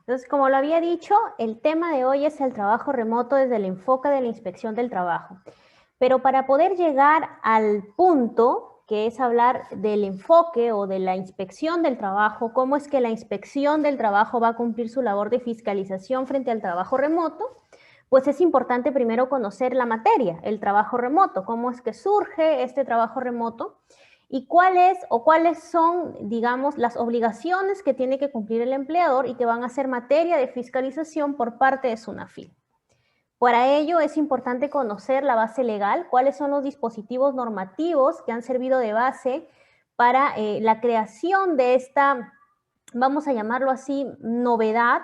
Entonces, como lo había dicho, el tema de hoy es el trabajo remoto desde el enfoque de la inspección del trabajo. Pero para poder llegar al punto, que es hablar del enfoque o de la inspección del trabajo, cómo es que la inspección del trabajo va a cumplir su labor de fiscalización frente al trabajo remoto, pues es importante primero conocer la materia, el trabajo remoto, cómo es que surge este trabajo remoto y cuáles son, digamos, las obligaciones que tiene que cumplir el empleador y que van a ser materia de fiscalización por parte de SUNAFIL. Para ello es importante conocer la base legal, cuáles son los dispositivos normativos que han servido de base para la creación de esta, vamos a llamarlo así, novedad.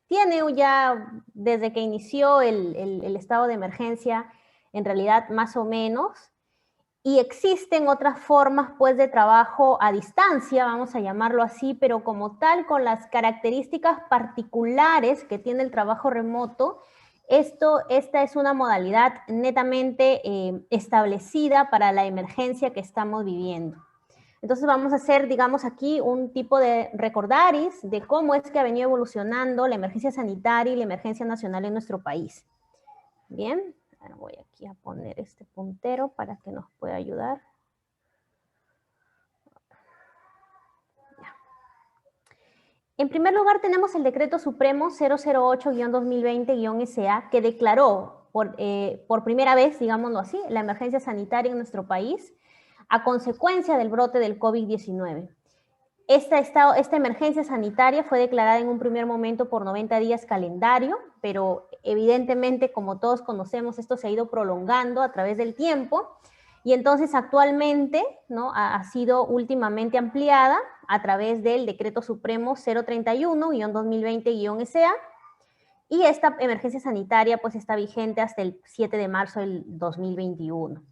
Tiene ya desde que inició el estado de emergencia, en realidad más o menos, y existen otras formas pues de trabajo a distancia, vamos a llamarlo así, pero como tal, con las características particulares que tiene el trabajo remoto, esta es una modalidad netamente establecida para la emergencia que estamos viviendo. Entonces vamos a hacer, digamos, aquí un tipo de recordaris de cómo es que ha venido evolucionando la emergencia sanitaria y la emergencia nacional en nuestro país. Bien, ahora voy aquí a poner este puntero para que nos pueda ayudar. En primer lugar, tenemos el Decreto Supremo 008-2020-SA que declaró por primera vez, digámoslo así, la emergencia sanitaria en nuestro país a consecuencia del brote del COVID-19. Esta emergencia sanitaria fue declarada en un primer momento por 90 días calendario, pero evidentemente, como todos conocemos, esto se ha ido prolongando a través del tiempo y entonces actualmente, ¿no?, ha sido últimamente ampliada a través del Decreto Supremo 031-2020-SA y esta emergencia sanitaria pues está vigente hasta el 7 de marzo del 2021.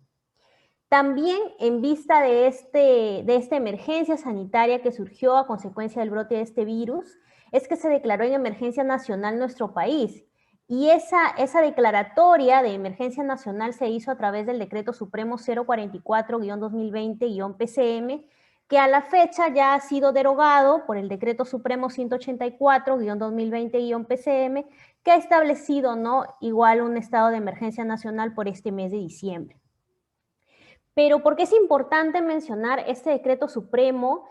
También en vista de esta emergencia sanitaria que surgió a consecuencia del brote de este virus, es que se declaró en emergencia nacional nuestro país. Y esa declaratoria de emergencia nacional se hizo a través del Decreto Supremo 044-2020-PCM, que a la fecha ya ha sido derogado por el Decreto Supremo 184-2020-PCM, que ha establecido, ¿no?, igual un estado de emergencia nacional por este mes de diciembre. Pero ¿por qué es importante mencionar este decreto supremo?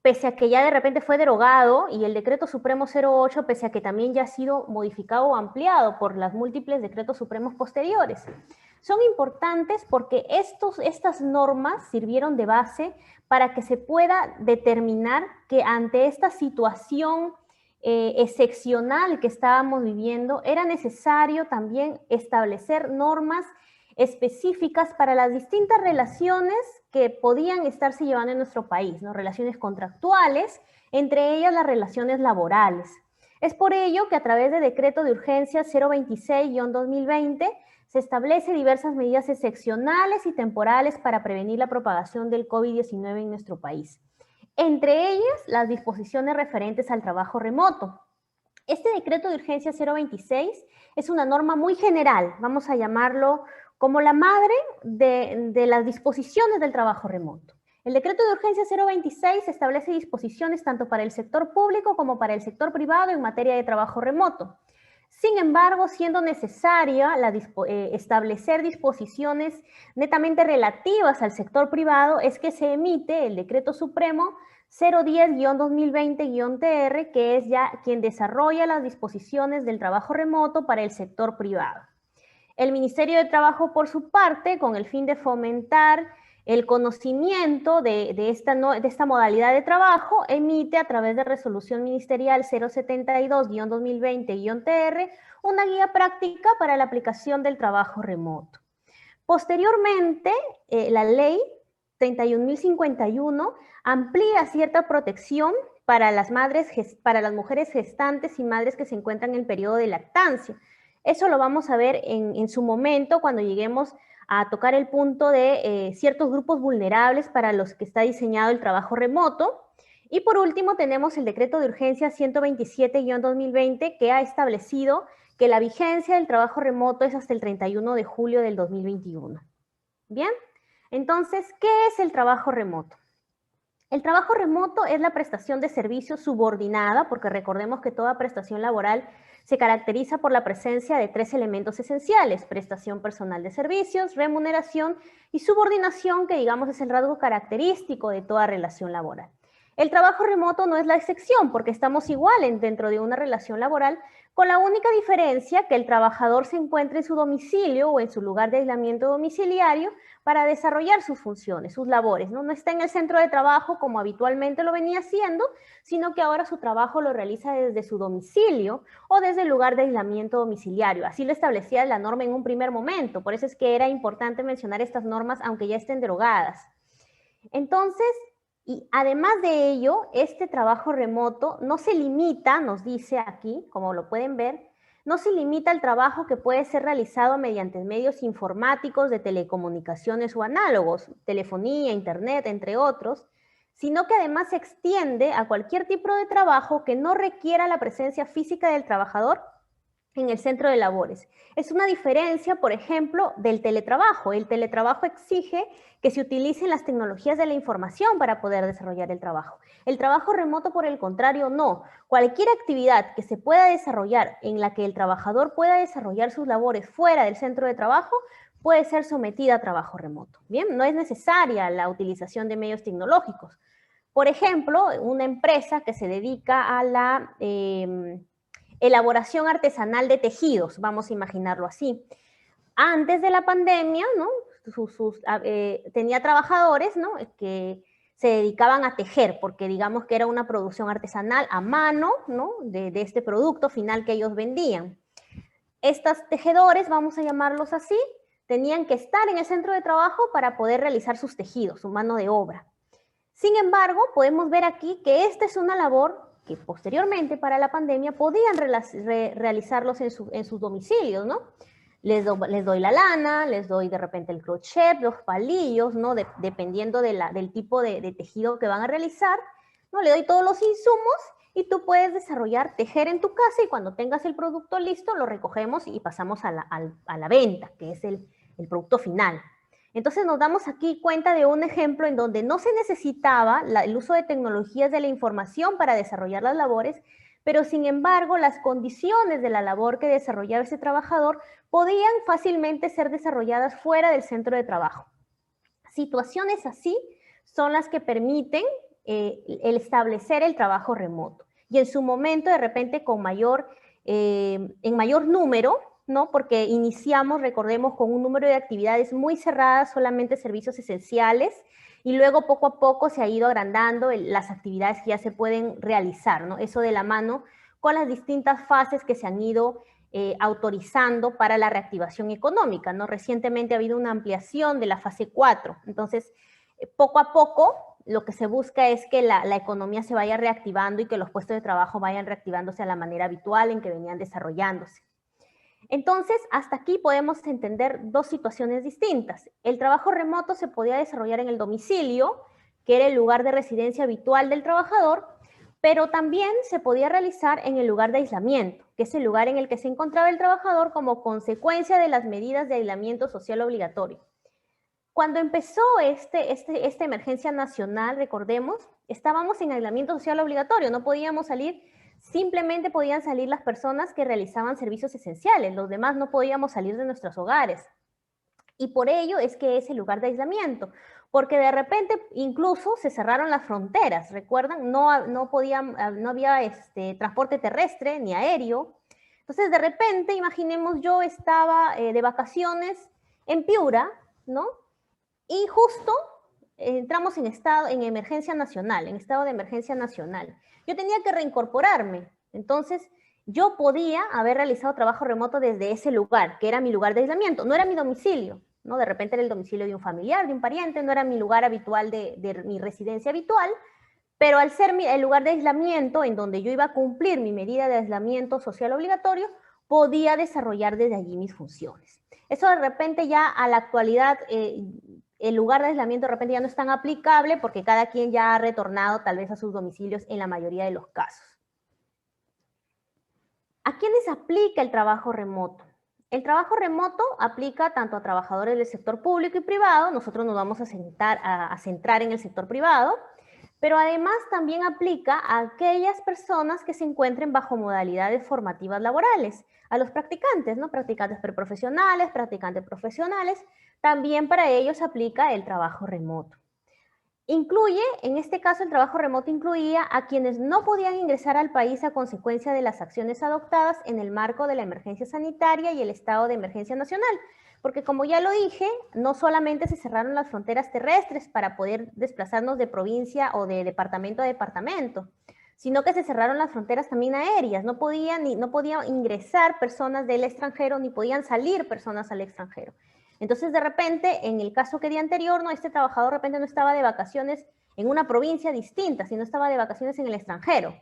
Pese a que ya de repente fue derogado, y el decreto supremo 08, pese a que también ya ha sido modificado o ampliado por las múltiples decretos supremos posteriores. Son importantes porque estas normas sirvieron de base para que se pueda determinar que ante esta situación excepcional que estábamos viviendo, era necesario también establecer normas específicas para las distintas relaciones que podían estarse llevando en nuestro país, ¿no? Relaciones contractuales, entre ellas las relaciones laborales. Es por ello que a través de decreto de urgencia 026-2020 se establece diversas medidas excepcionales y temporales para prevenir la propagación del COVID-19 en nuestro país. Entre ellas, las disposiciones referentes al trabajo remoto. Este decreto de urgencia 026 es una norma muy general, vamos a llamarlo como la madre de las disposiciones del trabajo remoto. El decreto de urgencia 026 establece disposiciones tanto para el sector público como para el sector privado en materia de trabajo remoto. Sin embargo, siendo necesaria establecer disposiciones netamente relativas al sector privado, es que se emite el Decreto Supremo 010-2020-TR, que es ya quien desarrolla las disposiciones del trabajo remoto para el sector privado. El Ministerio de Trabajo, por su parte, con el fin de fomentar el conocimiento de esta modalidad de trabajo, emite a través de resolución ministerial 072-2020-TR una guía práctica para la aplicación del trabajo remoto. Posteriormente, la ley 31.051 amplía cierta protección para las mujeres gestantes y madres que se encuentran en el periodo de lactancia. Eso lo vamos a ver en su momento cuando lleguemos a tocar el punto de ciertos grupos vulnerables para los que está diseñado el trabajo remoto. Y por último tenemos el decreto de urgencia 127-2020 que ha establecido que la vigencia del trabajo remoto es hasta el 31 de julio del 2021. Bien, entonces, ¿qué es el trabajo remoto? El trabajo remoto es la prestación de servicios subordinada, porque recordemos que toda prestación laboral se caracteriza por la presencia de 3 elementos esenciales: prestación personal de servicios, remuneración y subordinación, que digamos es el rasgo característico de toda relación laboral. El trabajo remoto no es la excepción, porque estamos igual dentro de una relación laboral, con la única diferencia que el trabajador se encuentra en su domicilio o en su lugar de aislamiento domiciliario para desarrollar sus funciones, sus labores, ¿no? No está en el centro de trabajo como habitualmente lo venía haciendo, sino que ahora su trabajo lo realiza desde su domicilio o desde el lugar de aislamiento domiciliario. Así lo establecía la norma en un primer momento, por eso es que era importante mencionar estas normas aunque ya estén derogadas. Entonces, y además de ello, este trabajo remoto no se limita, nos dice aquí, como lo pueden ver, no se limita al trabajo que puede ser realizado mediante medios informáticos de telecomunicaciones o análogos, telefonía, internet, entre otros, sino que además se extiende a cualquier tipo de trabajo que no requiera la presencia física del trabajador en el centro de labores. Es una diferencia, por ejemplo, del teletrabajo. El teletrabajo exige que se utilicen las tecnologías de la información para poder desarrollar el trabajo. El trabajo remoto, por el contrario, no. Cualquier actividad que se pueda desarrollar en la que el trabajador pueda desarrollar sus labores fuera del centro de trabajo puede ser sometida a trabajo remoto. Bien, no es necesaria la utilización de medios tecnológicos. Por ejemplo, una empresa que se dedica a la elaboración artesanal de tejidos, vamos a imaginarlo así. Antes de la pandemia, ¿no? Tenía trabajadores, ¿no? Que se dedicaban a tejer, porque digamos que era una producción artesanal a mano, ¿no? De este producto final que ellos vendían. Estos tejedores, vamos a llamarlos así, tenían que estar en el centro de trabajo para poder realizar sus tejidos, su mano de obra. Sin embargo, podemos ver aquí que esta es una labor que posteriormente para la pandemia podían realizarlos en sus domicilios, ¿no? Les doy la lana, les doy de repente el crochet, los palillos, ¿no? Dependiendo del tipo de tejido que van a realizar, ¿no? Le doy todos los insumos y tú puedes desarrollar, tejer en tu casa, y cuando tengas el producto listo, lo recogemos y pasamos a la venta, que es el producto final. Entonces nos damos aquí cuenta de un ejemplo en donde no se necesitaba el uso de tecnologías de la información para desarrollar las labores, pero sin embargo las condiciones de la labor que desarrollaba ese trabajador podían fácilmente ser desarrolladas fuera del centro de trabajo. Situaciones así son las que permiten el establecer el trabajo remoto. Y en su momento, de repente, en mayor número, ¿no? Porque iniciamos, recordemos, con un número de actividades muy cerradas, solamente servicios esenciales, y luego poco a poco se ha ido agrandando las actividades que ya se pueden realizar, ¿no? Eso de la mano con las distintas fases que se han ido autorizando para la reactivación económica, ¿no? Recientemente ha habido una ampliación de la fase 4, entonces poco a poco lo que se busca es que la economía se vaya reactivando y que los puestos de trabajo vayan reactivándose a la manera habitual en que venían desarrollándose. Entonces, hasta aquí podemos entender dos situaciones distintas. El trabajo remoto se podía desarrollar en el domicilio, que era el lugar de residencia habitual del trabajador, pero también se podía realizar en el lugar de aislamiento, que es el lugar en el que se encontraba el trabajador como consecuencia de las medidas de aislamiento social obligatorio. Cuando empezó esta emergencia nacional, recordemos, estábamos en aislamiento social obligatorio, no podíamos salir. Simplemente podían salir las personas que realizaban servicios esenciales, los demás no podíamos salir de nuestros hogares. Y por ello es que es el lugar de aislamiento, porque de repente incluso se cerraron las fronteras, ¿recuerdan? No había transporte terrestre ni aéreo. Entonces de repente, imaginemos, yo estaba de vacaciones en Piura, ¿no? Y justo entramos en estado de emergencia nacional. Yo tenía que reincorporarme. Entonces, yo podía haber realizado trabajo remoto desde ese lugar, que era mi lugar de aislamiento. No era mi domicilio, ¿no? De repente era el domicilio de un familiar, de un pariente, no era mi lugar habitual de mi residencia habitual, pero al ser el lugar de aislamiento en donde yo iba a cumplir mi medida de aislamiento social obligatorio, podía desarrollar desde allí mis funciones. Eso de repente ya a la actualidad, el lugar de aislamiento de repente ya no es tan aplicable porque cada quien ya ha retornado tal vez a sus domicilios en la mayoría de los casos. ¿A quiénes aplica el trabajo remoto? El trabajo remoto aplica tanto a trabajadores del sector público y privado. Nosotros nos vamos a centrar en el sector privado, pero además también aplica a aquellas personas que se encuentren bajo modalidades formativas laborales, a los practicantes, ¿no? Practicantes preprofesionales, practicantes profesionales, también para ellos aplica el trabajo remoto. Incluye, en este caso, el trabajo remoto incluía a quienes no podían ingresar al país a consecuencia de las acciones adoptadas en el marco de la emergencia sanitaria y el estado de emergencia nacional. Porque como ya lo dije, no solamente se cerraron las fronteras terrestres para poder desplazarnos de provincia o de departamento a departamento, sino que se cerraron las fronteras también aéreas. No podían ingresar personas del extranjero ni podían salir personas al extranjero. Entonces, de repente, en el caso que di anterior, ¿no? Este trabajador de repente no estaba de vacaciones en una provincia distinta, sino estaba de vacaciones en el extranjero.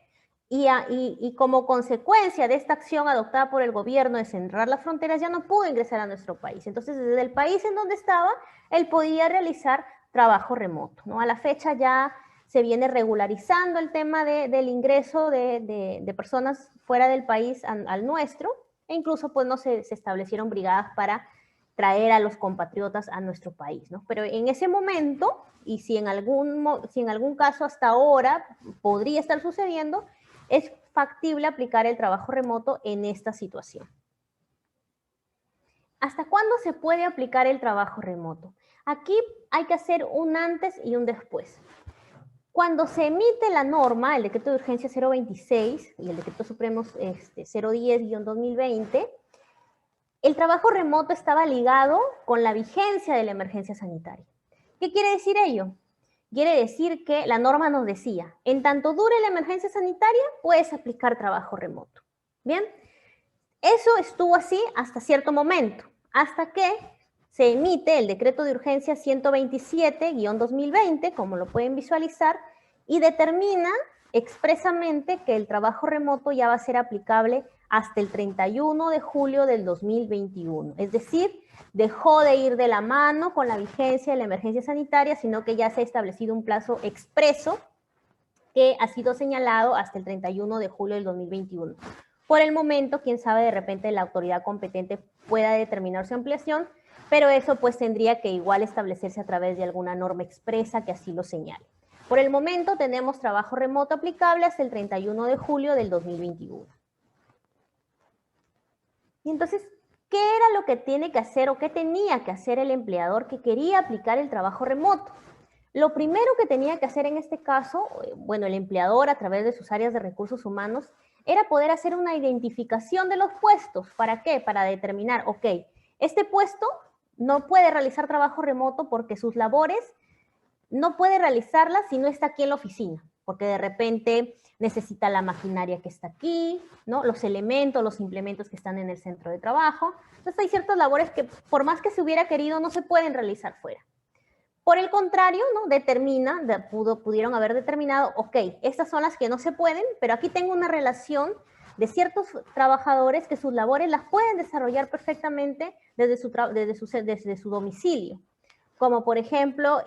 Y como consecuencia de esta acción adoptada por el gobierno de cerrar las fronteras, ya no pudo ingresar a nuestro país. Entonces, desde el país en donde estaba, él podía realizar trabajo remoto, ¿no? A la fecha ya se viene regularizando el tema del ingreso de personas fuera del país al nuestro, e incluso pues no se establecieron brigadas para traer a los compatriotas a nuestro país, ¿no? Pero en ese momento, y si en algún caso hasta ahora podría estar sucediendo, es factible aplicar el trabajo remoto en esta situación. ¿Hasta cuándo se puede aplicar el trabajo remoto? Aquí hay que hacer un antes y un después. Cuando se emite la norma, el decreto de urgencia 026 y el decreto supremo 010-2020, el trabajo remoto estaba ligado con la vigencia de la emergencia sanitaria. ¿Qué quiere decir ello? Quiere decir que la norma nos decía, en tanto dure la emergencia sanitaria, puedes aplicar trabajo remoto. Bien, eso estuvo así hasta cierto momento, hasta que se emite el decreto de urgencia 127-2020, como lo pueden visualizar, y determina expresamente que el trabajo remoto ya va a ser aplicable hasta el 31 de julio del 2021. Es decir, dejó de ir de la mano con la vigencia de la emergencia sanitaria, sino que ya se ha establecido un plazo expreso que ha sido señalado hasta el 31 de julio del 2021. Por el momento, quién sabe, de repente la autoridad competente pueda determinar su ampliación, pero eso pues tendría que igual establecerse a través de alguna norma expresa que así lo señale. Por el momento tenemos trabajo remoto aplicable hasta el 31 de julio del 2021. Y entonces, ¿qué era lo que tiene que hacer o qué tenía que hacer el empleador que quería aplicar el trabajo remoto? Lo primero que tenía que hacer en este caso, bueno, el empleador a través de sus áreas de recursos humanos, era poder hacer una identificación de los puestos. ¿Para qué? Para determinar, ok, este puesto no puede realizar trabajo remoto porque sus labores no puede realizarlas si no está aquí en la oficina, porque de repente necesita la maquinaria que está aquí, ¿no? Los elementos, los implementos que están en el centro de trabajo. Entonces hay ciertas labores que por más que se hubiera querido no se pueden realizar fuera. Por el contrario, ¿no? Pudieron haber determinado, ok, estas son las que no se pueden, pero aquí tengo una relación de ciertos trabajadores que sus labores las pueden desarrollar perfectamente desde su domicilio. Como por ejemplo,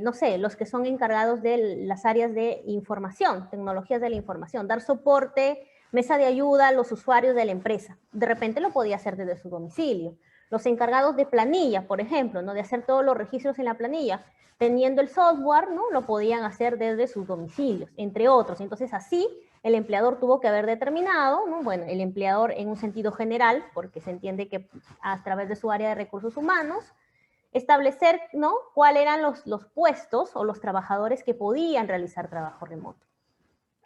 no sé, los que son encargados de las áreas de información, tecnologías de la información, dar soporte, mesa de ayuda a los usuarios de la empresa. De repente lo podía hacer desde su domicilio. Los encargados de planilla, por ejemplo, ¿no? De hacer todos los registros en la planilla, teniendo el software, ¿no? Lo podían hacer desde sus domicilios, entre otros. Entonces, así, el empleador tuvo que haber determinado, ¿no? Bueno, el empleador en un sentido general, porque se entiende que a través de su área de recursos humanos, establecer, ¿no? Cuáles eran los puestos o los trabajadores que podían realizar trabajo remoto.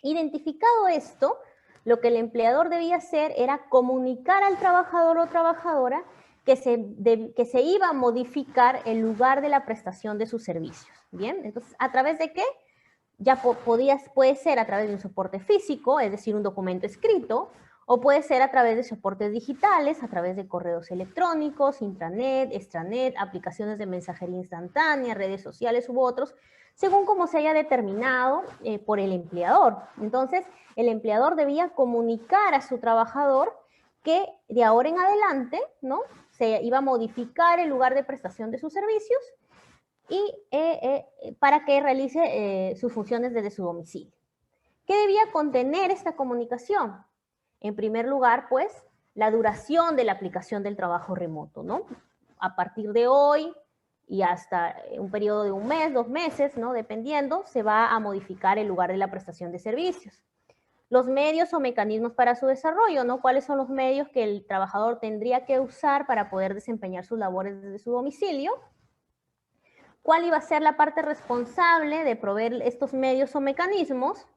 Identificado esto, lo que el empleador debía hacer era comunicar al trabajador o trabajadora que se iba a modificar el lugar de la prestación de sus servicios. Bien, entonces, ¿a través de qué? Ya puede ser a través de un soporte físico, es decir, un documento escrito, o puede ser a través de soportes digitales, a través de correos electrónicos, intranet, extranet, aplicaciones de mensajería instantánea, redes sociales u otros, según como se haya determinado por el empleador. Entonces, el empleador debía comunicar a su trabajador que de ahora en adelante, ¿no? Se iba a modificar el lugar de prestación de sus servicios y para que realice sus funciones desde su domicilio. ¿Qué debía contener esta comunicación? En primer lugar, pues, la duración de la aplicación del trabajo remoto, ¿no? A partir de hoy y hasta un periodo de un mes, 2 meses, ¿no? Dependiendo, se va a modificar el lugar de la prestación de servicios. Los medios o mecanismos para su desarrollo, ¿no? ¿Cuáles son los medios que el trabajador tendría que usar para poder desempeñar sus labores desde su domicilio? ¿Cuál iba a ser la parte responsable de proveer estos medios o mecanismos?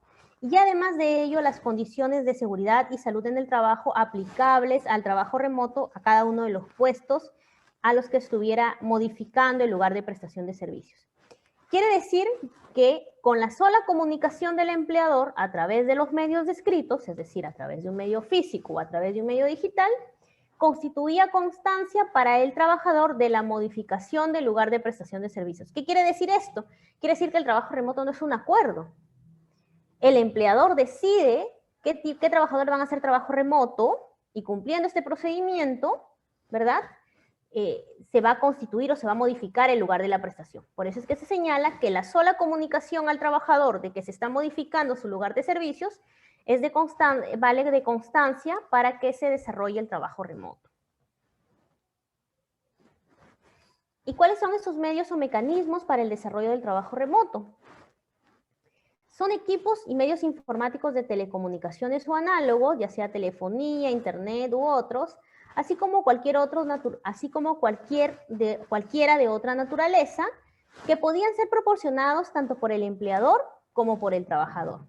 Y además de ello, las condiciones de seguridad y salud en el trabajo aplicables al trabajo remoto a cada uno de los puestos a los que estuviera modificando el lugar de prestación de servicios. Quiere decir que con la sola comunicación del empleador a través de los medios descritos, es decir, a través de un medio físico o a través de un medio digital, constituía constancia para el trabajador de la modificación del lugar de prestación de servicios. ¿Qué quiere decir esto? Quiere decir que el trabajo remoto no es un acuerdo. El empleador decide qué trabajadores van a hacer trabajo remoto y cumpliendo este procedimiento, ¿verdad? Se va a constituir o se va a modificar el lugar de la prestación. Por eso es que se señala que la sola comunicación al trabajador de que se está modificando su lugar de servicios es vale de constancia para que se desarrolle el trabajo remoto. ¿Y cuáles son esos medios o mecanismos para el desarrollo del trabajo remoto? Son equipos y medios informáticos de telecomunicaciones o análogos, ya sea telefonía, internet u otros, así como cualquiera de otra naturaleza, que podían ser proporcionados tanto por el empleador como por el trabajador.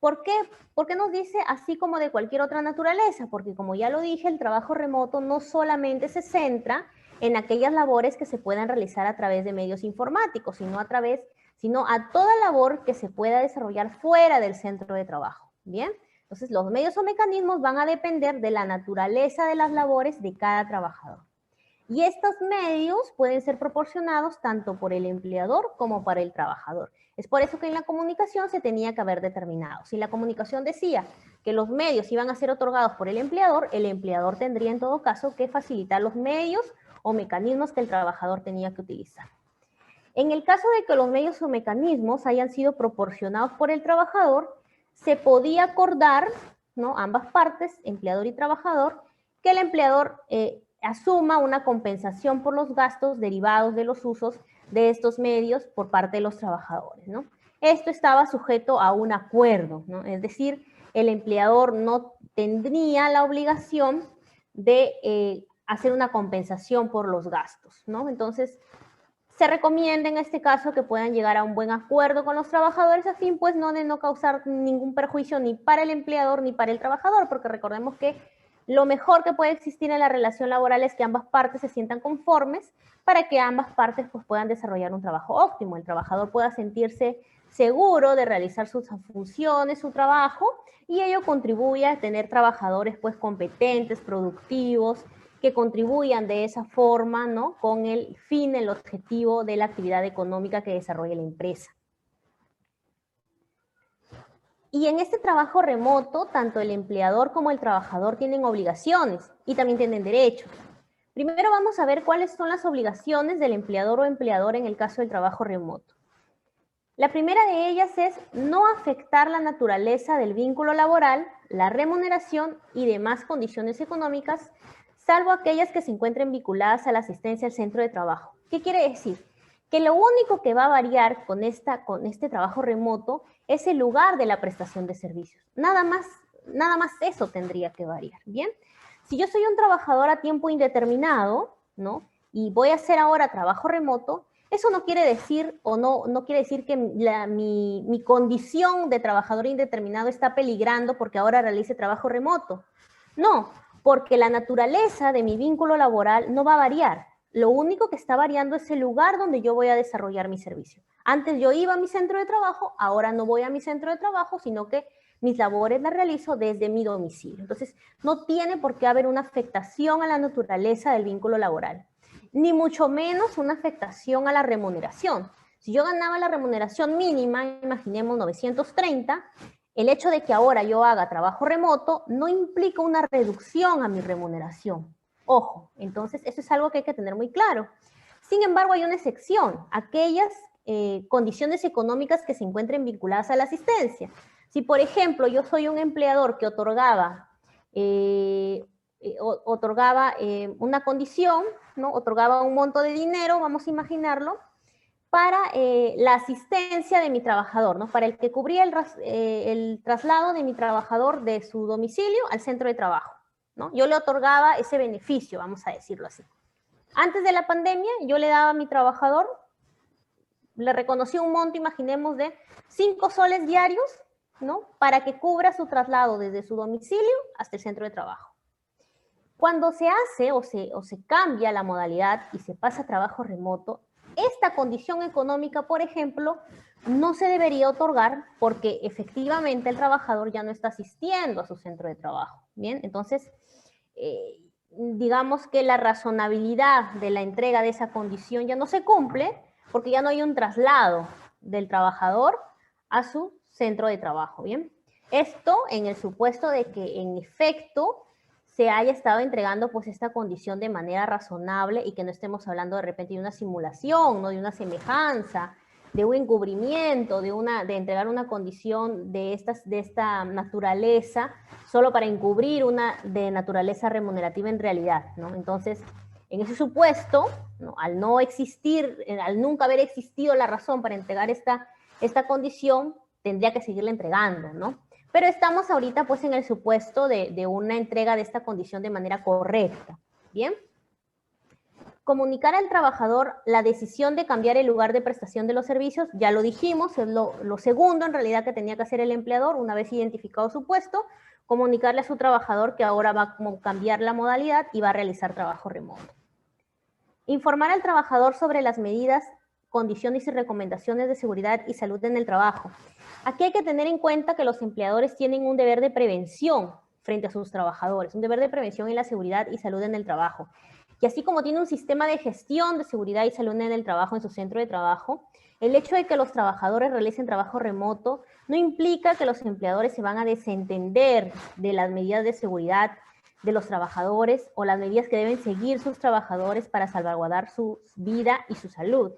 ¿Por qué? Porque nos dice así como de cualquier otra naturaleza, porque como ya lo dije, el trabajo remoto no solamente se centra en aquellas labores que se puedan realizar a través de medios informáticos, sino a toda labor que se pueda desarrollar fuera del centro de trabajo. ¿Bien? Entonces, los medios o mecanismos van a depender de la naturaleza de las labores de cada trabajador. Y estos medios pueden ser proporcionados tanto por el empleador como para el trabajador. Es por eso que en la comunicación se tenía que haber determinado. Si la comunicación decía que los medios iban a ser otorgados por el empleador tendría en todo caso que facilitar los medios o mecanismos que el trabajador tenía que utilizar. En el caso de que los medios o mecanismos hayan sido proporcionados por el trabajador, se podía acordar, ¿no? Ambas partes, empleador y trabajador, que el empleador asuma una compensación por los gastos derivados de los usos de estos medios por parte de los trabajadores, ¿no? Esto estaba sujeto a un acuerdo, ¿no? Es decir, el empleador no tendría la obligación de hacer una compensación por los gastos, ¿no? Entonces, se recomienda en este caso que puedan llegar a un buen acuerdo con los trabajadores a fin pues no de no causar ningún perjuicio ni para el empleador ni para el trabajador, porque recordemos que lo mejor que puede existir en la relación laboral es que ambas partes se sientan conformes para que ambas partes pues puedan desarrollar un trabajo óptimo, el trabajador pueda sentirse seguro de realizar sus funciones, su trabajo, y ello contribuye a tener trabajadores pues competentes, productivos, que contribuyan de esa forma, ¿no? Con el fin, el objetivo de la actividad económica que desarrolla la empresa. Y en este trabajo remoto, tanto el empleador como el trabajador tienen obligaciones y también tienen derechos. Primero vamos a ver cuáles son las obligaciones del empleador o empleador en el caso del trabajo remoto. La primera de ellas es no afectar la naturaleza del vínculo laboral, la remuneración y demás condiciones económicas, salvo aquellas que se encuentren vinculadas a la asistencia al centro de trabajo. ¿Qué quiere decir? Que lo único que va a variar con este trabajo remoto es el lugar de la prestación de servicios. Nada más eso tendría que variar, ¿bien? Si yo soy un trabajador a tiempo indeterminado, ¿no? Y voy a hacer ahora trabajo remoto, eso no quiere decir no quiere decir que mi condición de trabajador indeterminado está peligrando porque ahora realice trabajo remoto. No, porque la naturaleza de mi vínculo laboral no va a variar. Lo único que está variando es el lugar donde yo voy a desarrollar mi servicio. Antes yo iba a mi centro de trabajo, ahora no voy a mi centro de trabajo, sino que mis labores las realizo desde mi domicilio. Entonces, no tiene por qué haber una afectación a la naturaleza del vínculo laboral, ni mucho menos una afectación a la remuneración. Si yo ganaba la remuneración mínima, imaginemos 930, el hecho de que ahora yo haga trabajo remoto no implica una reducción a mi remuneración. Ojo, entonces eso es algo que hay que tener muy claro. Sin embargo, hay una excepción, aquellas condiciones económicas que se encuentren vinculadas a la asistencia. Si, por ejemplo, yo soy un empleador que otorgaba otorgaba una condición, ¿no? Otorgaba un monto de dinero, vamos a imaginarlo, para la asistencia de mi trabajador, ¿no? Para el que cubría el traslado de mi trabajador de su domicilio al centro de trabajo, ¿no? Yo le otorgaba ese beneficio, vamos a decirlo así. Antes de la pandemia, yo le daba a mi trabajador, le reconocí un monto, imaginemos, de 5 soles diarios, ¿no? Para que cubra su traslado desde su domicilio hasta el centro de trabajo. Cuando se hace o se cambia la modalidad y se pasa a trabajo remoto, esta condición económica, por ejemplo, no se debería otorgar porque efectivamente el trabajador ya no está asistiendo a su centro de trabajo. Bien, entonces, digamos que la razonabilidad de la entrega de esa condición ya no se cumple porque ya no hay un traslado del trabajador a su centro de trabajo. Bien, esto en el supuesto de que en efecto se haya estado entregando pues esta condición de manera razonable y que no estemos hablando de repente de una simulación, ¿no? De una semejanza, de un encubrimiento, de entregar una condición de esta naturaleza solo para encubrir una de naturaleza remunerativa en realidad, ¿no? Entonces, en ese supuesto, ¿no? Al no existir, al nunca haber existido la razón para entregar esta condición, tendría que seguirla entregando, ¿no? Pero estamos ahorita pues en el supuesto de una entrega de esta condición de manera correcta. ¿Bien? Comunicar al trabajador la decisión de cambiar el lugar de prestación de los servicios, ya lo dijimos, es lo segundo en realidad que tenía que hacer el empleador una vez identificado su puesto, comunicarle a su trabajador que ahora va a cambiar la modalidad y va a realizar trabajo remoto. Informar al trabajador sobre las medidas, condiciones y recomendaciones de seguridad y salud en el trabajo. Aquí hay que tener en cuenta que los empleadores tienen un deber de prevención frente a sus trabajadores, un deber de prevención en la seguridad y salud en el trabajo. Y así como tiene un sistema de gestión de seguridad y salud en el trabajo en su centro de trabajo, el hecho de que los trabajadores realicen trabajo remoto no implica que los empleadores se van a desentender de las medidas de seguridad de los trabajadores o las medidas que deben seguir sus trabajadores para salvaguardar su vida y su salud.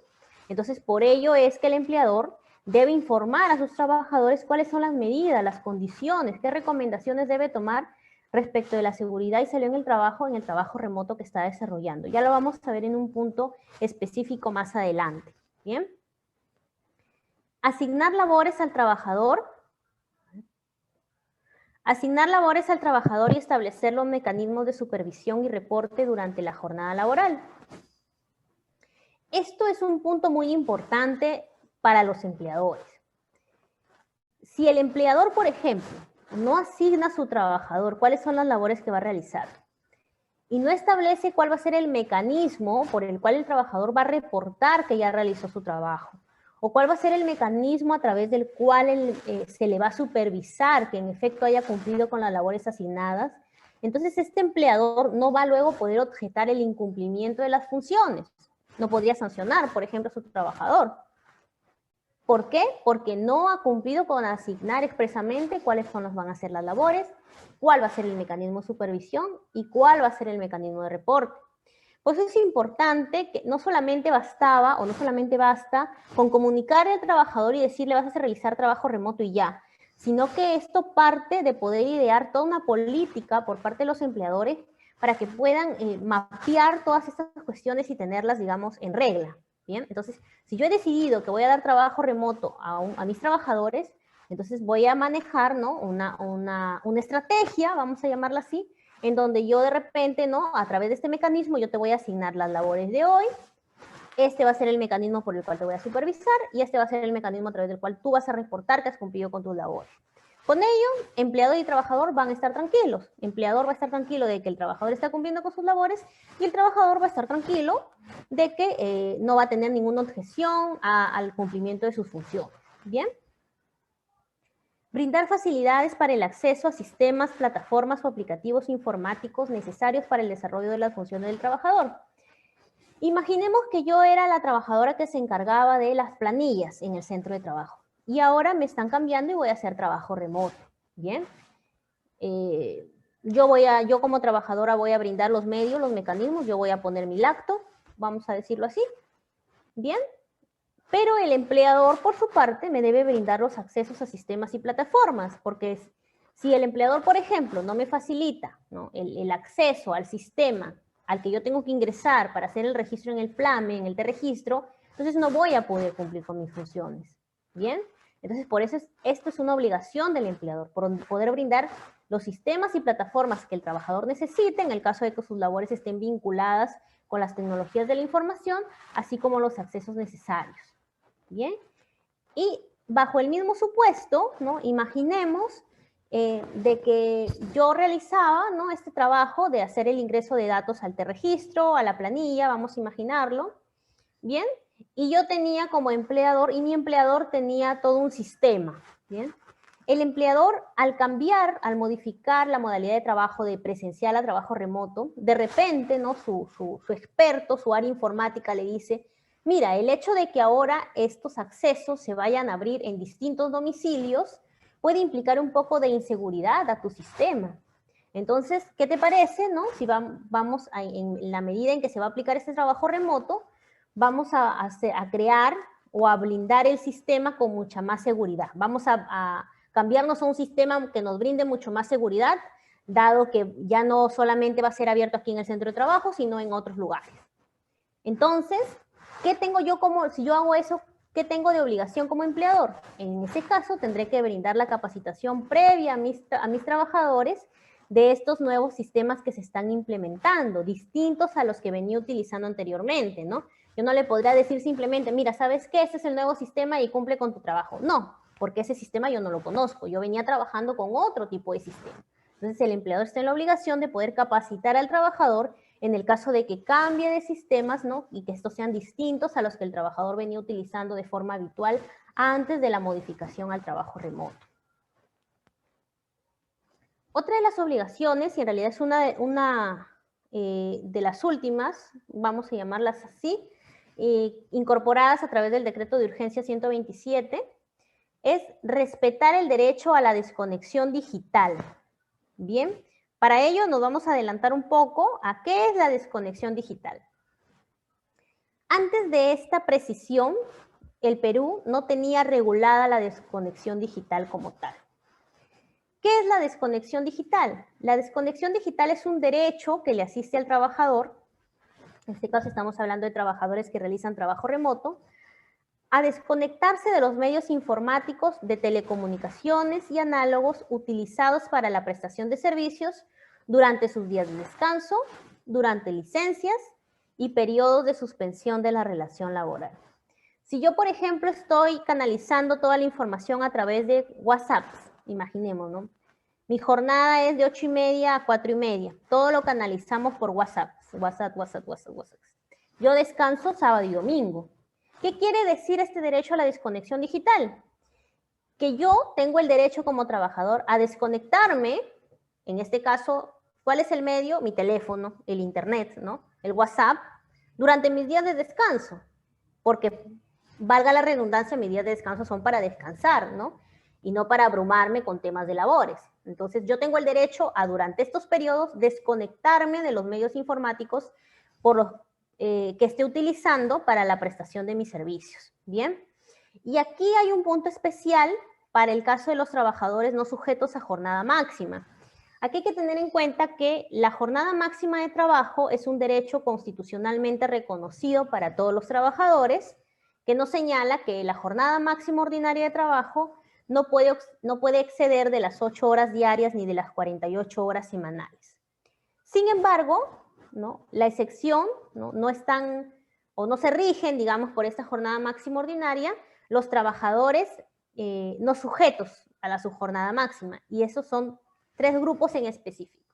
Entonces, por ello es que el empleador debe informar a sus trabajadores cuáles son las medidas, las condiciones, qué recomendaciones debe tomar respecto de la seguridad y salud en el trabajo remoto que está desarrollando. Ya lo vamos a ver en un punto específico más adelante. ¿Bien? Asignar labores al trabajador. Asignar labores al trabajador y establecer los mecanismos de supervisión y reporte durante la jornada laboral. Esto es un punto muy importante para los empleadores. Si el empleador, por ejemplo, no asigna a su trabajador cuáles son las labores que va a realizar y no establece cuál va a ser el mecanismo por el cual el trabajador va a reportar que ya realizó su trabajo, o cuál va a ser el mecanismo a través del cual se le va a supervisar que en efecto haya cumplido con las labores asignadas, entonces este empleador no va luego a poder objetar el incumplimiento de las funciones. No podría sancionar, por ejemplo, a su trabajador. ¿Por qué? Porque no ha cumplido con asignar expresamente cuáles van a ser las labores, cuál va a ser el mecanismo de supervisión y cuál va a ser el mecanismo de reporte. Pues es importante que no solamente basta con comunicar al trabajador y decirle vas a realizar trabajo remoto y ya, sino que esto parte de poder idear toda una política por parte de los empleadores para que puedan mapear todas estas cuestiones y tenerlas, digamos, en regla. ¿Bien? Entonces, si yo he decidido que voy a dar trabajo remoto a mis trabajadores, entonces voy a manejar, ¿no? una estrategia, vamos a llamarla así, en donde yo de repente, ¿no? A través de este mecanismo yo te voy a asignar las labores de hoy, este va a ser el mecanismo por el cual te voy a supervisar y este va a ser el mecanismo a través del cual tú vas a reportar que has cumplido con tus labores. Con ello, empleador y trabajador van a estar tranquilos. El empleador va a estar tranquilo de que el trabajador está cumpliendo con sus labores y el trabajador va a estar tranquilo de que no va a tener ninguna objeción al cumplimiento de sus funciones. ¿Bien? Brindar facilidades para el acceso a sistemas, plataformas o aplicativos informáticos necesarios para el desarrollo de las funciones del trabajador. Imaginemos que yo era la trabajadora que se encargaba de las planillas en el centro de trabajo y ahora me están cambiando y voy a hacer trabajo remoto. ¿Bien? Yo como trabajadora voy a brindar los medios, los mecanismos, yo voy a poner mi laptop, vamos a decirlo así. ¿Bien? Pero el empleador, por su parte, me debe brindar los accesos a sistemas y plataformas, porque Si el empleador, por ejemplo, no me facilita, ¿no?, el acceso al sistema al que yo tengo que ingresar para hacer el registro en el PLAME, en el T-Registro, entonces no voy a poder cumplir con mis funciones. ¿Bien? Entonces, por eso esto es una obligación del empleador, por poder brindar los sistemas y plataformas que el trabajador necesite en el caso de que sus labores estén vinculadas con las tecnologías de la información, así como los accesos necesarios. ¿Bien? Y bajo el mismo supuesto, ¿no?, imaginemos de que yo realizaba, ¿no?, este trabajo de hacer el ingreso de datos al T-Registro, a la planilla, vamos a imaginarlo, ¿bien? Y yo tenía como empleador, y mi empleador tenía todo un sistema, ¿bien? El empleador, al cambiar, al modificar la modalidad de trabajo de presencial a trabajo remoto, de repente, ¿no?, su experto, su área informática le dice, mira, el hecho de que ahora estos accesos se vayan a abrir en distintos domicilios puede implicar un poco de inseguridad a tu sistema. Entonces, ¿qué te parece, no? Si vamos en la medida en que se va a aplicar este trabajo remoto, vamos a crear o a blindar el sistema con mucha más seguridad. Vamos a cambiarnos a un sistema que nos brinde mucho más seguridad, dado que ya no solamente va a ser abierto aquí en el centro de trabajo, sino en otros lugares. Entonces, ¿qué tengo yo si yo hago eso, qué tengo de obligación como empleador? En ese caso, tendré que brindar la capacitación previa a mis trabajadores de estos nuevos sistemas que se están implementando, distintos a los que venía utilizando anteriormente, ¿no? Yo no le podría decir simplemente, mira, ¿sabes qué? Este es el nuevo sistema y cumple con tu trabajo. No, porque ese sistema yo no lo conozco. Yo venía trabajando con otro tipo de sistema. Entonces, el empleador está en la obligación de poder capacitar al trabajador en el caso de que cambie de sistemas, ¿no?, y que estos sean distintos a los que el trabajador venía utilizando de forma habitual antes de la modificación al trabajo remoto. Otra de las obligaciones, y en realidad es una de las últimas, vamos a llamarlas así, incorporadas a través del decreto de urgencia 127, es respetar el derecho a la desconexión digital. Bien, para ello nos vamos a adelantar un poco a qué es la desconexión digital. Antes de esta precisión, el Perú no tenía regulada la desconexión digital como tal. ¿Qué es la desconexión digital? La desconexión digital es un derecho que le asiste al trabajador, en este caso estamos hablando de trabajadores que realizan trabajo remoto, a desconectarse de los medios informáticos, de telecomunicaciones y análogos utilizados para la prestación de servicios durante sus días de descanso, durante licencias y periodos de suspensión de la relación laboral. Si yo, por ejemplo, estoy canalizando toda la información a través de WhatsApp, imaginemos, ¿no? Mi jornada es de 8:30 a 4:30. Todo lo canalizamos por WhatsApp. WhatsApp. Yo descanso sábado y domingo. ¿Qué quiere decir este derecho a la desconexión digital? Que yo tengo el derecho como trabajador a desconectarme, en este caso, ¿cuál es el medio? Mi teléfono, el internet, ¿no?, el WhatsApp, durante mis días de descanso, porque, valga la redundancia, mis días de descanso son para descansar, ¿no?, y no para abrumarme con temas de labores. Entonces, yo tengo el derecho a, durante estos periodos, desconectarme de los medios informáticos por los que esté utilizando para la prestación de mis servicios. Bien, y aquí hay un punto especial para el caso de los trabajadores no sujetos a jornada máxima. Aquí hay que tener en cuenta que la jornada máxima de trabajo es un derecho constitucionalmente reconocido para todos los trabajadores, que nos señala que la jornada máxima ordinaria de trabajo no puede exceder de las 8 horas diarias ni de las 48 horas semanales. Sin embargo, ¿no?, la excepción no están o no se rigen, digamos, por esta jornada máxima ordinaria los trabajadores no sujetos a la subjornada máxima, y esos son 3 grupos en específico: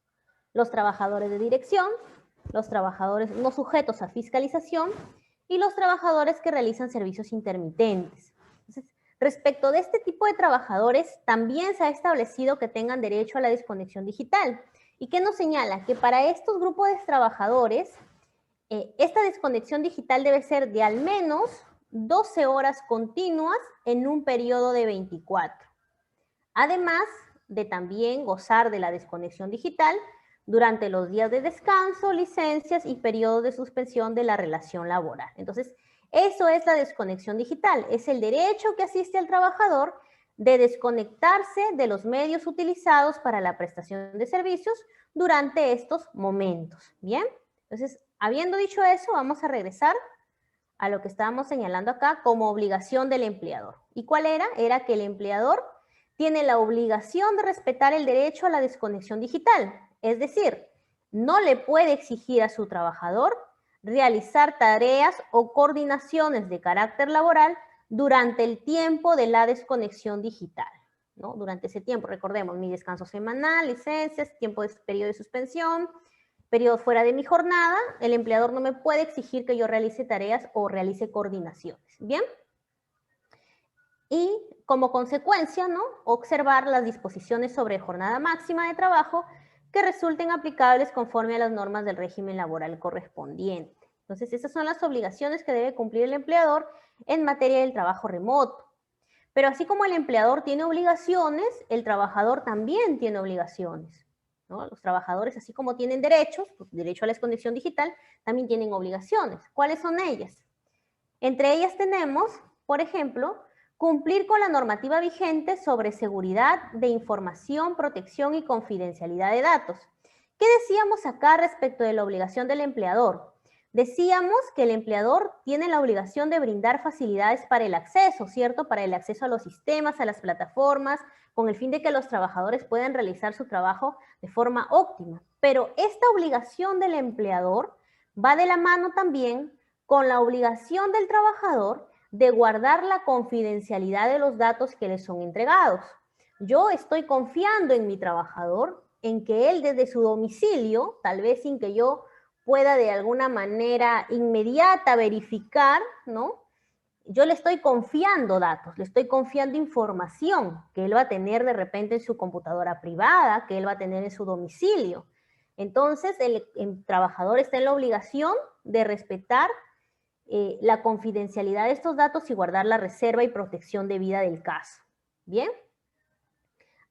los trabajadores de dirección, los trabajadores no sujetos a fiscalización y los trabajadores que realizan servicios intermitentes. Entonces, respecto de este tipo de trabajadores, también se ha establecido que tengan derecho a la desconexión digital. ¿Y qué nos señala? Que para estos grupos de trabajadores, esta desconexión digital debe ser de al menos 12 horas continuas en un periodo de 24. Además de también gozar de la desconexión digital durante los días de descanso, licencias y periodos de suspensión de la relación laboral. Entonces, eso es la desconexión digital, es el derecho que asiste al trabajador de desconectarse de los medios utilizados para la prestación de servicios durante estos momentos. ¿Bien? Entonces, habiendo dicho eso, vamos a regresar a lo que estábamos señalando acá como obligación del empleador. ¿Y cuál era? Era que el empleador tiene la obligación de respetar el derecho a la desconexión digital. Es decir, no le puede exigir a su trabajador realizar tareas o coordinaciones de carácter laboral durante el tiempo de la desconexión digital, ¿no? Durante ese tiempo, recordemos, mi descanso semanal, licencias, tiempo de periodo de suspensión, periodo fuera de mi jornada, el empleador no me puede exigir que yo realice tareas o realice coordinaciones, ¿bien? Y como consecuencia, ¿no? Observar las disposiciones sobre jornada máxima de trabajo que resulten aplicables conforme a las normas del régimen laboral correspondiente. Entonces, esas son las obligaciones que debe cumplir el empleador en materia del trabajo remoto. Pero así como el empleador tiene obligaciones, el trabajador también tiene obligaciones, ¿no? Los trabajadores, así como tienen derechos, derecho a la desconexión digital, también tienen obligaciones. ¿Cuáles son ellas? Entre ellas tenemos, por ejemplo, cumplir con la normativa vigente sobre seguridad de información, protección y confidencialidad de datos. ¿Qué decíamos acá respecto de la obligación del empleador? Decíamos que el empleador tiene la obligación de brindar facilidades para el acceso, ¿cierto? Para el acceso a los sistemas, a las plataformas, con el fin de que los trabajadores puedan realizar su trabajo de forma óptima. Pero esta obligación del empleador va de la mano también con la obligación del trabajador de guardar la confidencialidad de los datos que le son entregados. Yo estoy confiando en mi trabajador, en que él desde su domicilio, tal vez sin que yo pueda de alguna manera inmediata verificar, ¿no? Yo le estoy confiando datos, le estoy confiando información que él va a tener de repente en su computadora privada, que él va a tener en su domicilio. Entonces, el trabajador está en la obligación de respetar la confidencialidad de estos datos y guardar la reserva y protección debida del caso. ¿Bien?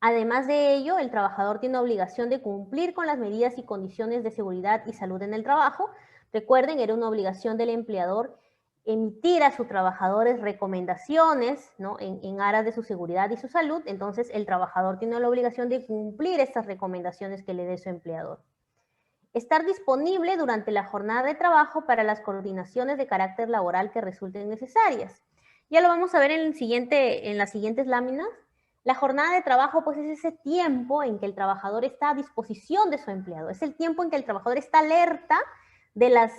Además de ello, el trabajador tiene obligación de cumplir con las medidas y condiciones de seguridad y salud en el trabajo. Recuerden, era una obligación del empleador emitir a sus trabajadores recomendaciones, ¿no? en aras de su seguridad y su salud. Entonces, el trabajador tiene la obligación de cumplir estas recomendaciones que le dé su empleador. Estar disponible durante la jornada de trabajo para las coordinaciones de carácter laboral que resulten necesarias. Ya lo vamos a ver en las siguientes láminas. La jornada de trabajo, pues, es ese tiempo en que el trabajador está a disposición de su empleado. Es el tiempo en que el trabajador está alerta de las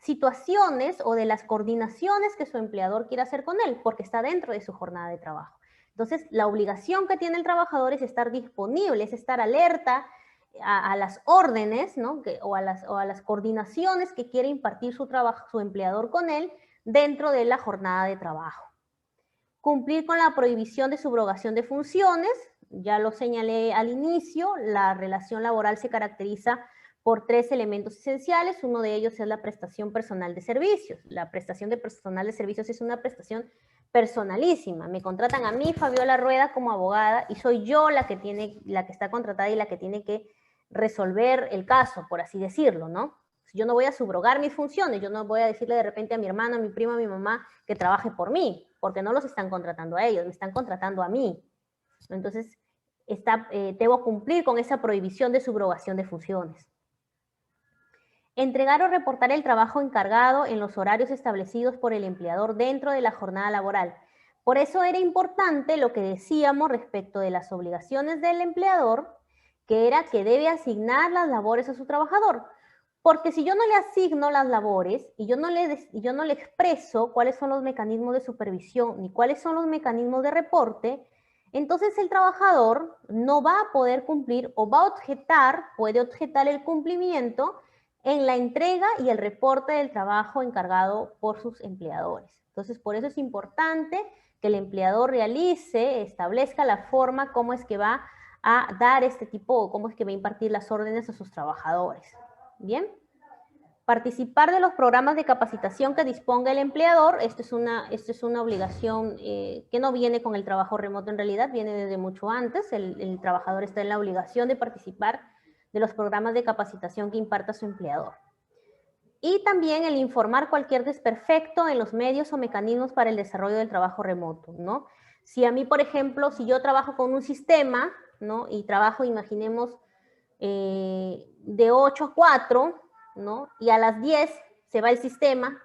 situaciones o de las coordinaciones que su empleador quiere hacer con él, porque está dentro de su jornada de trabajo. Entonces, la obligación que tiene el trabajador es estar disponible, es estar alerta a las órdenes, ¿no? o a las coordinaciones que quiere impartir su empleador con él dentro de la jornada de trabajo. Cumplir con la prohibición de subrogación de funciones, ya lo señalé al inicio, la relación laboral se caracteriza por 3 elementos esenciales. Uno de ellos es la prestación personal de servicios. La prestación de personal de servicios es una prestación personalísima. Me contratan a mí, Fabiola Rueda, como abogada, y soy yo la que está contratada y la que tiene que resolver el caso, por así decirlo, ¿no? Yo no voy a subrogar mis funciones, yo no voy a decirle de repente a mi hermano, a mi primo, a mi mamá que trabaje por mí, porque no los están contratando a ellos, me están contratando a mí. Entonces, debo cumplir con esa prohibición de subrogación de funciones. Entregar o reportar el trabajo encargado en los horarios establecidos por el empleador dentro de la jornada laboral. Por eso era importante lo que decíamos respecto de las obligaciones del empleador, que era que debe asignar las labores a su trabajador. Porque si yo no le asigno las labores y yo no le expreso cuáles son los mecanismos de supervisión ni cuáles son los mecanismos de reporte, entonces el trabajador no va a poder cumplir o puede objetar el cumplimiento en la entrega y el reporte del trabajo encargado por sus empleadores. Entonces, por eso es importante que el empleador establezca la forma cómo es que va a dar cómo es que va a impartir las órdenes a sus trabajadores. Bien. Participar de los programas de capacitación que disponga el empleador. Esto es una obligación que no viene con el trabajo remoto en realidad, viene desde mucho antes. El trabajador está en la obligación de participar de los programas de capacitación que imparta su empleador. Y también el informar cualquier desperfecto en los medios o mecanismos para el desarrollo del trabajo remoto, ¿no? Si a mí, por ejemplo, si yo trabajo con un sistema, ¿no? Y trabajo, imaginemos, de 8 a 4, ¿no? Y a las 10 se va el sistema,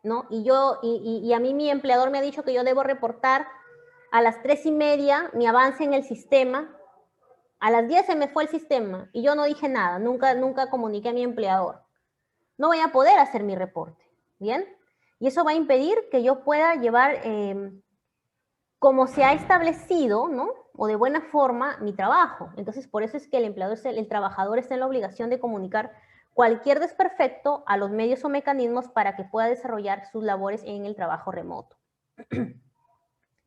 ¿no? Y a mí mi empleador me ha dicho que yo debo reportar a las 3:30 mi avance en el sistema. A las 10 se me fue el sistema y yo no dije nada, nunca comuniqué a mi empleador. No voy a poder hacer mi reporte, ¿bien? Y eso va a impedir que yo pueda llevar, como se ha establecido, ¿no? O de buena forma, mi trabajo. Entonces, por eso es que el trabajador está en la obligación de comunicar cualquier desperfecto a los medios o mecanismos para que pueda desarrollar sus labores en el trabajo remoto.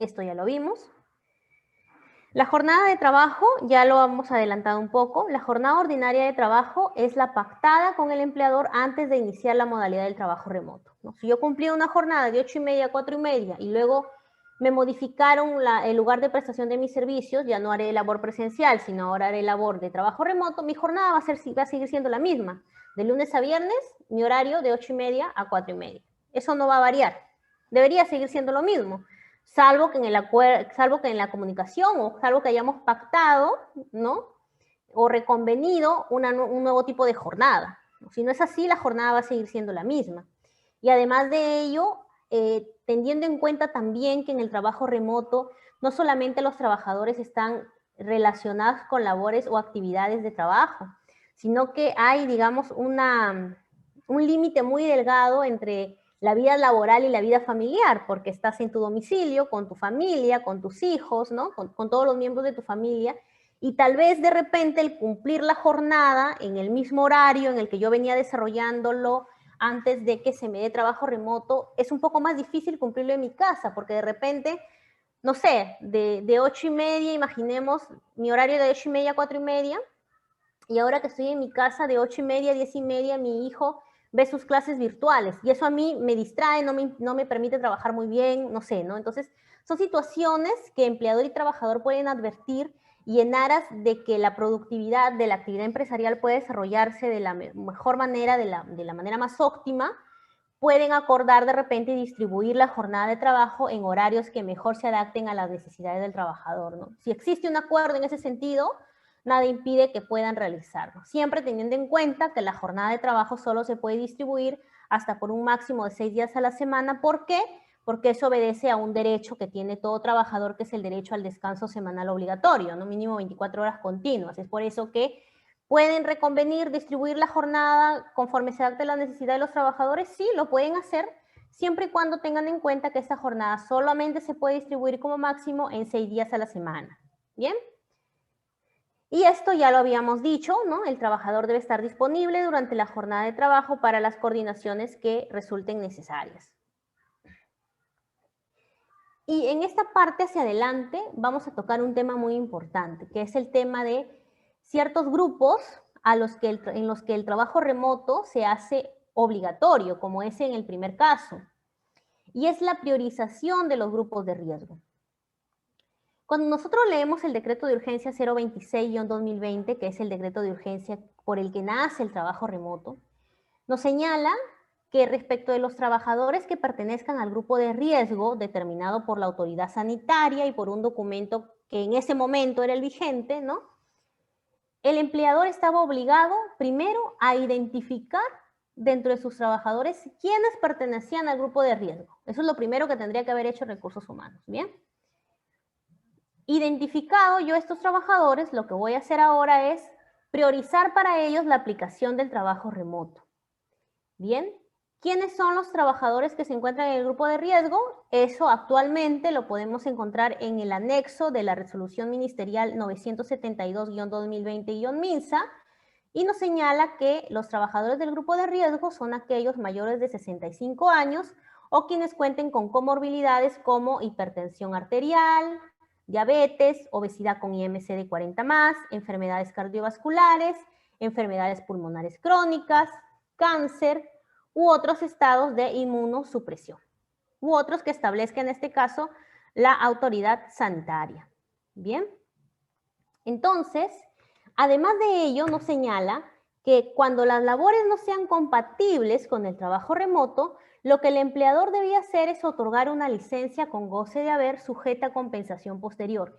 Esto ya lo vimos. La jornada de trabajo, ya lo hemos adelantado un poco, la jornada ordinaria de trabajo es la pactada con el empleador antes de iniciar la modalidad del trabajo remoto, ¿no? Si yo cumplía una jornada de 8:30 a 4:30 y luego me modificaron el lugar de prestación de mis servicios, ya no haré labor presencial, sino ahora haré labor de trabajo remoto, mi jornada va a seguir siendo la misma. De lunes a viernes, mi horario de 8:30 a 4:30. Eso no va a variar. Debería seguir siendo lo mismo. Salvo que en la comunicación o salvo que hayamos pactado, ¿no? O reconvenido un nuevo tipo de jornada. Si no es así, la jornada va a seguir siendo la misma. Y además de ello, teniendo en cuenta también que en el trabajo remoto no solamente los trabajadores están relacionados con labores o actividades de trabajo, sino que hay, digamos, un límite muy delgado entre la vida laboral y la vida familiar, porque estás en tu domicilio, con tu familia, con tus hijos, ¿no? Con todos los miembros de tu familia, y tal vez de repente el cumplir la jornada en el mismo horario en el que yo venía desarrollándolo antes de que se me dé trabajo remoto, es un poco más difícil cumplirlo en mi casa, porque de repente, no sé, de 8:30, imaginemos mi horario de 8:30 a 4:30, y ahora que estoy en mi casa de 8:30 a 10:30, mi hijo ve sus clases virtuales y eso a mí me distrae, no me permite trabajar muy bien, no sé, ¿no? Entonces, son situaciones que empleador y trabajador pueden advertir y en aras de que la productividad de la actividad empresarial pueda desarrollarse de la mejor manera, de la manera más óptima, pueden acordar de repente y distribuir la jornada de trabajo en horarios que mejor se adapten a las necesidades del trabajador, ¿no? Si existe un acuerdo en ese sentido, nada impide que puedan realizarlo, siempre teniendo en cuenta que la jornada de trabajo solo se puede distribuir hasta por un máximo de 6 días a la semana. ¿Por qué? Porque eso obedece a un derecho que tiene todo trabajador, que es el derecho al descanso semanal obligatorio, ¿no? Mínimo 24 horas continuas. Es por eso que pueden reconvenir, distribuir la jornada conforme se adapte a la necesidad de los trabajadores. Sí, lo pueden hacer, siempre y cuando tengan en cuenta que esta jornada solamente se puede distribuir como máximo en 6 días a la semana. ¿Bien? Y esto ya lo habíamos dicho, ¿no? El trabajador debe estar disponible durante la jornada de trabajo para las coordinaciones que resulten necesarias. Y en esta parte hacia adelante vamos a tocar un tema muy importante, que es el tema de ciertos grupos en los que el trabajo remoto se hace obligatorio, como es en el primer caso, y es la priorización de los grupos de riesgo. Cuando nosotros leemos el decreto de urgencia 026-2020, que es el decreto de urgencia por el que nace el trabajo remoto, nos señala que respecto de los trabajadores que pertenezcan al grupo de riesgo determinado por la autoridad sanitaria y por un documento que en ese momento era el vigente, ¿no? El empleador estaba obligado primero a identificar dentro de sus trabajadores quiénes pertenecían al grupo de riesgo. Eso es lo primero que tendría que haber hecho Recursos Humanos, ¿bien? Identificado yo estos trabajadores, lo que voy a hacer ahora es priorizar para ellos la aplicación del trabajo remoto. Bien, ¿quiénes son los trabajadores que se encuentran en el grupo de riesgo? Eso actualmente lo podemos encontrar en el anexo de la Resolución Ministerial 972-2020-MINSA y nos señala que los trabajadores del grupo de riesgo son aquellos mayores de 65 años o quienes cuenten con comorbilidades como hipertensión arterial, diabetes, obesidad con IMC de 40 más, enfermedades cardiovasculares, enfermedades pulmonares crónicas, cáncer u otros estados de inmunosupresión, u otros que establezca en este caso la autoridad sanitaria. Bien, entonces, además de ello nos señala que cuando las labores no sean compatibles con el trabajo remoto, lo que el empleador debía hacer es otorgar una licencia con goce de haber sujeta a compensación posterior.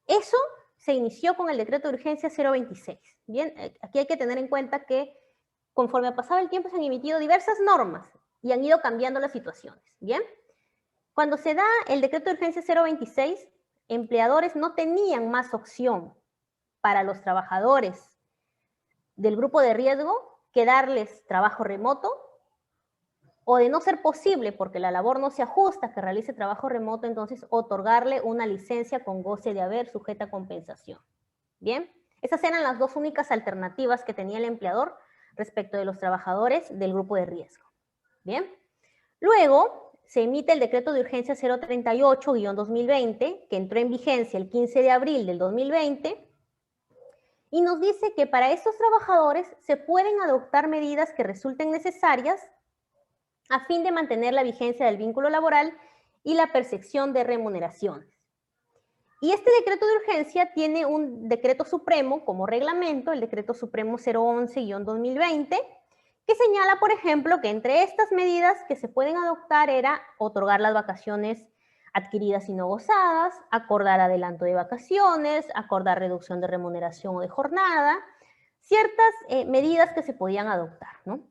Eso se inició con el decreto de urgencia 026. Bien, aquí hay que tener en cuenta que conforme ha pasado el tiempo se han emitido diversas normas y han ido cambiando las situaciones. Bien, cuando se da el decreto de urgencia 026, empleadores no tenían más opción para los trabajadores del grupo de riesgo que darles trabajo remoto, o de no ser posible porque la labor no se ajusta a que realice trabajo remoto, entonces otorgarle una licencia con goce de haber sujeta a compensación. Bien, esas eran las dos únicas alternativas que tenía el empleador respecto de los trabajadores del grupo de riesgo. Bien, luego se emite el decreto de urgencia 038-2020, que entró en vigencia el 15 de abril del 2020, y nos dice que para estos trabajadores se pueden adoptar medidas que resulten necesarias a fin de mantener la vigencia del vínculo laboral y la percepción de remuneraciones. Y este decreto de urgencia tiene un decreto supremo como reglamento, el decreto supremo 011-2020, que señala, por ejemplo, que entre estas medidas que se pueden adoptar era otorgar las vacaciones adquiridas y no gozadas, acordar adelanto de vacaciones, acordar reducción de remuneración o de jornada, ciertas medidas que se podían adoptar, ¿no?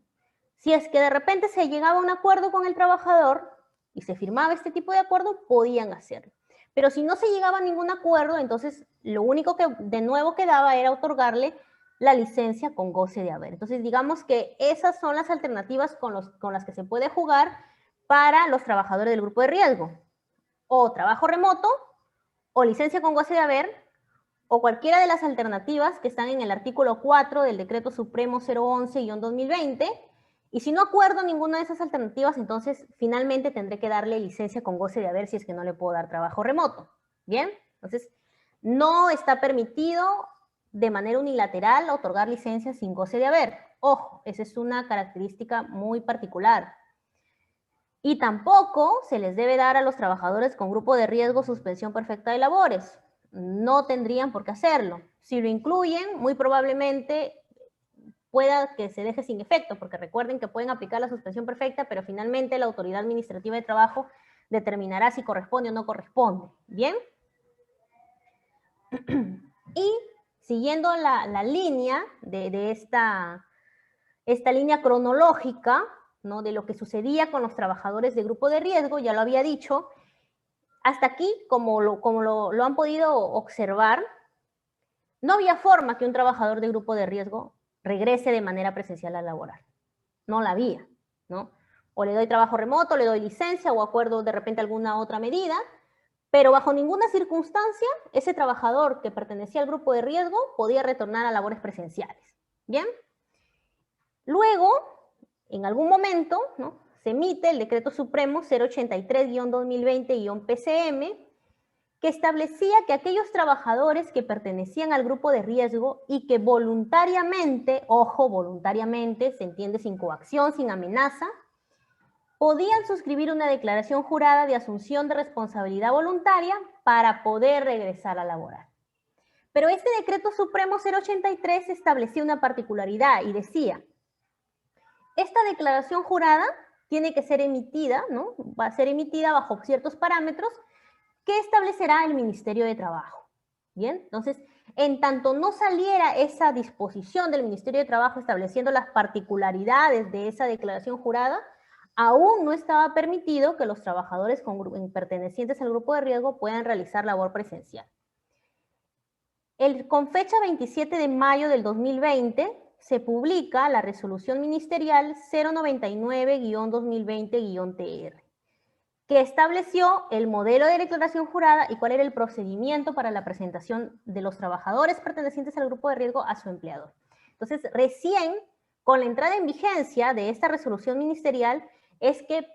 Si es que de repente se llegaba a un acuerdo con el trabajador y se firmaba este tipo de acuerdo, podían hacerlo. Pero si no se llegaba a ningún acuerdo, entonces lo único que de nuevo quedaba era otorgarle la licencia con goce de haber. Entonces, digamos que esas son las alternativas con las que se puede jugar para los trabajadores del grupo de riesgo. O trabajo remoto, o licencia con goce de haber, o cualquiera de las alternativas que están en el artículo 4 del Decreto Supremo 011-2020, y si no acuerdo ninguna de esas alternativas, entonces finalmente tendré que darle licencia con goce de haber si es que no le puedo dar trabajo remoto. ¿Bien? Entonces, no está permitido de manera unilateral otorgar licencias sin goce de haber. Ojo, esa es una característica muy particular. Y tampoco se les debe dar a los trabajadores con grupo de riesgo suspensión perfecta de labores. No tendrían por qué hacerlo. Si lo incluyen, muy probablemente pueda que se deje sin efecto, porque recuerden que pueden aplicar la suspensión perfecta, pero finalmente la autoridad administrativa de trabajo determinará si corresponde o no corresponde. ¿Bien? Y siguiendo la línea de esta línea cronológica, ¿no?, de lo que sucedía con los trabajadores de grupo de riesgo, ya lo había dicho, hasta aquí, como lo han podido observar, no había forma que un trabajador de grupo de riesgo regrese de manera presencial a laborar. No la había, ¿no? O le doy trabajo remoto, le doy licencia o acuerdo de repente alguna otra medida, pero bajo ninguna circunstancia ese trabajador que pertenecía al grupo de riesgo podía retornar a labores presenciales. ¿Bien? Luego, en algún momento, ¿no?, se emite el Decreto Supremo 083-2020-PCM, que establecía que aquellos trabajadores que pertenecían al grupo de riesgo y que voluntariamente, ojo, voluntariamente, se entiende sin coacción, sin amenaza, podían suscribir una declaración jurada de asunción de responsabilidad voluntaria para poder regresar a laborar. Pero este Decreto Supremo 083 establecía una particularidad y decía: esta declaración jurada tiene que ser emitida, ¿no?, va a ser emitida bajo ciertos parámetros que establecerá el Ministerio de Trabajo. Bien, entonces, en tanto no saliera esa disposición del Ministerio de Trabajo estableciendo las particularidades de esa declaración jurada, aún no estaba permitido que los trabajadores pertenecientes al grupo de riesgo puedan realizar labor presencial. Con fecha 27 de mayo del 2020, se publica la resolución ministerial 099-2020-TR, que estableció el modelo de declaración jurada y cuál era el procedimiento para la presentación de los trabajadores pertenecientes al grupo de riesgo a su empleador. Entonces, recién con la entrada en vigencia de esta resolución ministerial es que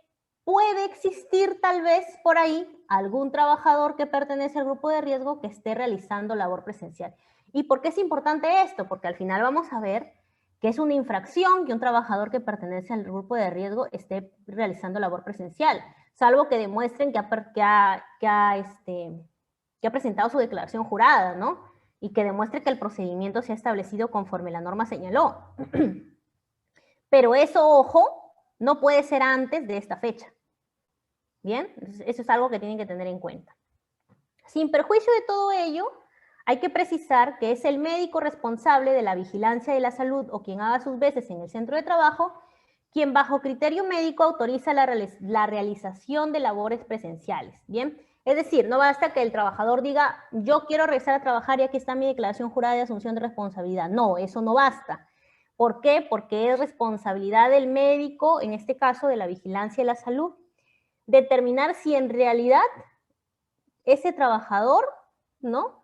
puede existir tal vez por ahí algún trabajador que pertenece al grupo de riesgo que esté realizando labor presencial. ¿Y por qué es importante esto? Porque al final vamos a ver que es una infracción que un trabajador que pertenece al grupo de riesgo esté realizando labor presencial, salvo que demuestren que ha presentado su declaración jurada, ¿no? y que demuestre que el procedimiento se ha establecido conforme la norma señaló. Pero eso, ojo, no puede ser antes de esta fecha. ¿Bien? Entonces, eso es algo que tienen que tener en cuenta. Sin perjuicio de todo ello, hay que precisar que es el médico responsable de la vigilancia de la salud o quien haga sus veces en el centro de trabajo quien bajo criterio médico autoriza la realización de labores presenciales, ¿bien? Es decir, no basta que el trabajador diga, yo quiero regresar a trabajar y aquí está mi declaración jurada de asunción de responsabilidad. No, eso no basta. ¿Por qué? Porque es responsabilidad del médico, en este caso de la vigilancia de la salud, determinar si en realidad ese trabajador, ¿no?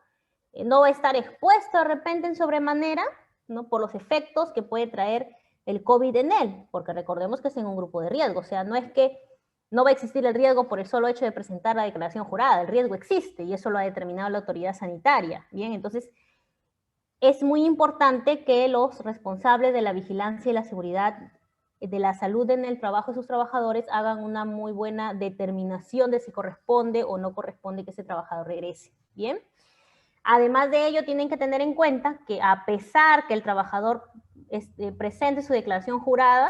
No va a estar expuesto de repente en sobremanera, ¿no? Por los efectos que puede traer el COVID en él, porque recordemos que es en un grupo de riesgo, o sea, no es que no va a existir el riesgo por el solo hecho de presentar la declaración jurada, el riesgo existe y eso lo ha determinado la autoridad sanitaria, ¿bien? Entonces, es muy importante que los responsables de la vigilancia y la seguridad de la salud en el trabajo de sus trabajadores hagan una muy buena determinación de si corresponde o no corresponde que ese trabajador regrese, ¿bien? Además de ello, tienen que tener en cuenta que a pesar que el trabajador presente su declaración jurada,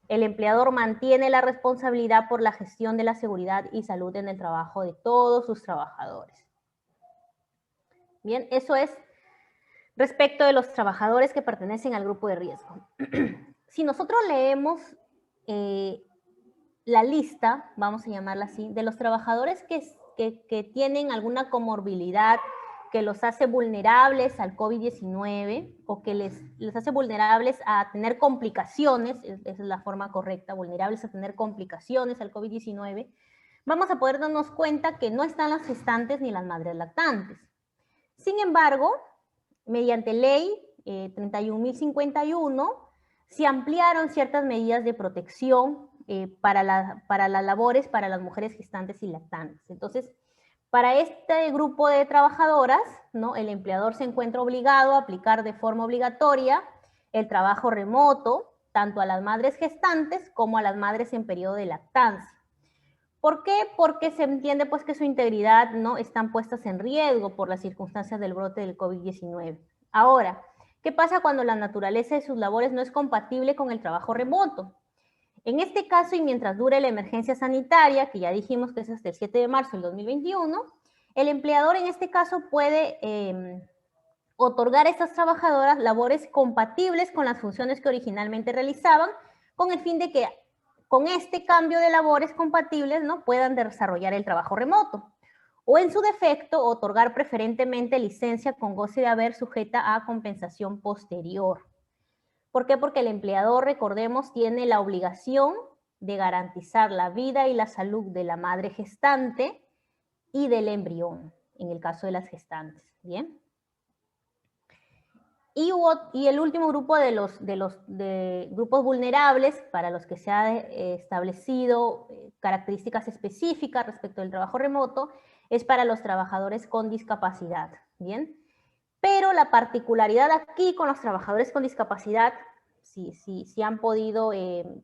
el empleador mantiene la responsabilidad por la gestión de la seguridad y salud en el trabajo de todos sus trabajadores. Bien, eso es respecto de los trabajadores que pertenecen al grupo de riesgo. Si nosotros leemos la lista, vamos a llamarla así, de los trabajadores que tienen alguna comorbilidad que los hace vulnerables al COVID-19 o que les hace vulnerables a tener complicaciones, esa es la forma correcta, vulnerables a tener complicaciones al COVID-19, vamos a poder darnos cuenta que no están las gestantes ni las madres lactantes. Sin embargo, mediante ley 31.051, se ampliaron ciertas medidas de protección para las labores para las mujeres gestantes y lactantes. Entonces, para este grupo de trabajadoras, ¿no? El empleador se encuentra obligado a aplicar de forma obligatoria el trabajo remoto, tanto a las madres gestantes como a las madres en periodo de lactancia. ¿Por qué? Porque se entiende pues que su integridad no están puestas en riesgo por las circunstancias del brote del COVID-19. Ahora, ¿qué pasa cuando la naturaleza de sus labores no es compatible con el trabajo remoto? En este caso, y mientras dure la emergencia sanitaria, que ya dijimos que es hasta el 7 de marzo del 2021, el empleador en este caso puede otorgar a estas trabajadoras labores compatibles con las funciones que originalmente realizaban, con el fin de que con este cambio de labores compatibles, ¿no?, puedan desarrollar el trabajo remoto. O en su defecto, otorgar preferentemente licencia con goce de haber sujeta a compensación posterior. ¿Por qué? Porque el empleador, recordemos, tiene la obligación de garantizar la vida y la salud de la madre gestante y del embrión, en el caso de las gestantes, ¿bien? Y el último grupo de grupos vulnerables para los que se ha establecido características específicas respecto del trabajo remoto es para los trabajadores con discapacidad, ¿bien? Pero la particularidad aquí con los trabajadores con discapacidad, si han podido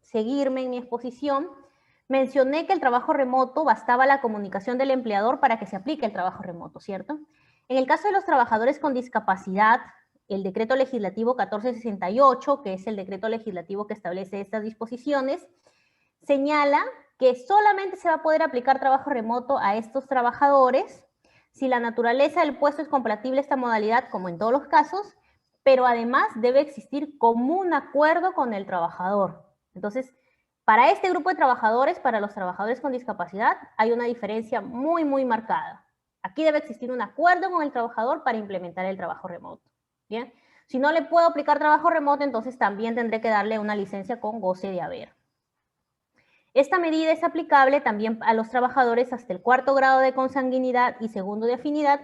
seguirme en mi exposición, mencioné que el trabajo remoto bastaba la comunicación del empleador para que se aplique el trabajo remoto, ¿cierto? En el caso de los trabajadores con discapacidad, el decreto legislativo 1468, que es el decreto legislativo que establece estas disposiciones, señala que solamente se va a poder aplicar trabajo remoto a estos trabajadores si la naturaleza del puesto es compatible a esta modalidad, como en todos los casos, pero además debe existir común acuerdo con el trabajador. Entonces, para este grupo de trabajadores, para los trabajadores con discapacidad, hay una diferencia muy, muy marcada. Aquí debe existir un acuerdo con el trabajador para implementar el trabajo remoto. ¿Bien? Si no le puedo aplicar trabajo remoto, entonces también tendré que darle una licencia con goce de haber. Esta medida es aplicable también a los trabajadores hasta el 4º grado de consanguinidad y 2º de afinidad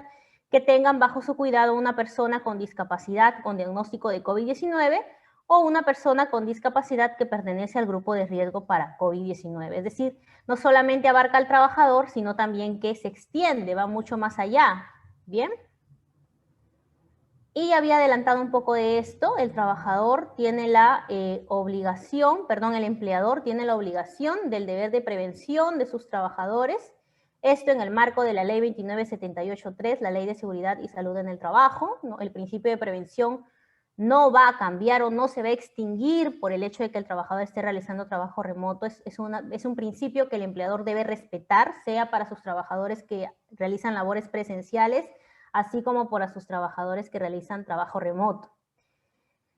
que tengan bajo su cuidado una persona con discapacidad con diagnóstico de COVID-19 o una persona con discapacidad que pertenece al grupo de riesgo para COVID-19. Es decir, no solamente abarca al trabajador, sino también que se extiende, va mucho más allá. ¿Bien? Y había adelantado un poco de esto, el trabajador tiene la el empleador tiene la obligación del deber de prevención de sus trabajadores, Esto en el marco de la Ley 2978.3, la Ley de Seguridad y Salud en el Trabajo, ¿no? El principio de prevención no va a cambiar o no se va a extinguir por el hecho de que el trabajador esté realizando trabajo remoto. Es un principio que el empleador debe respetar, sea para sus trabajadores que realizan labores presenciales, así como para sus trabajadores que realizan trabajo remoto.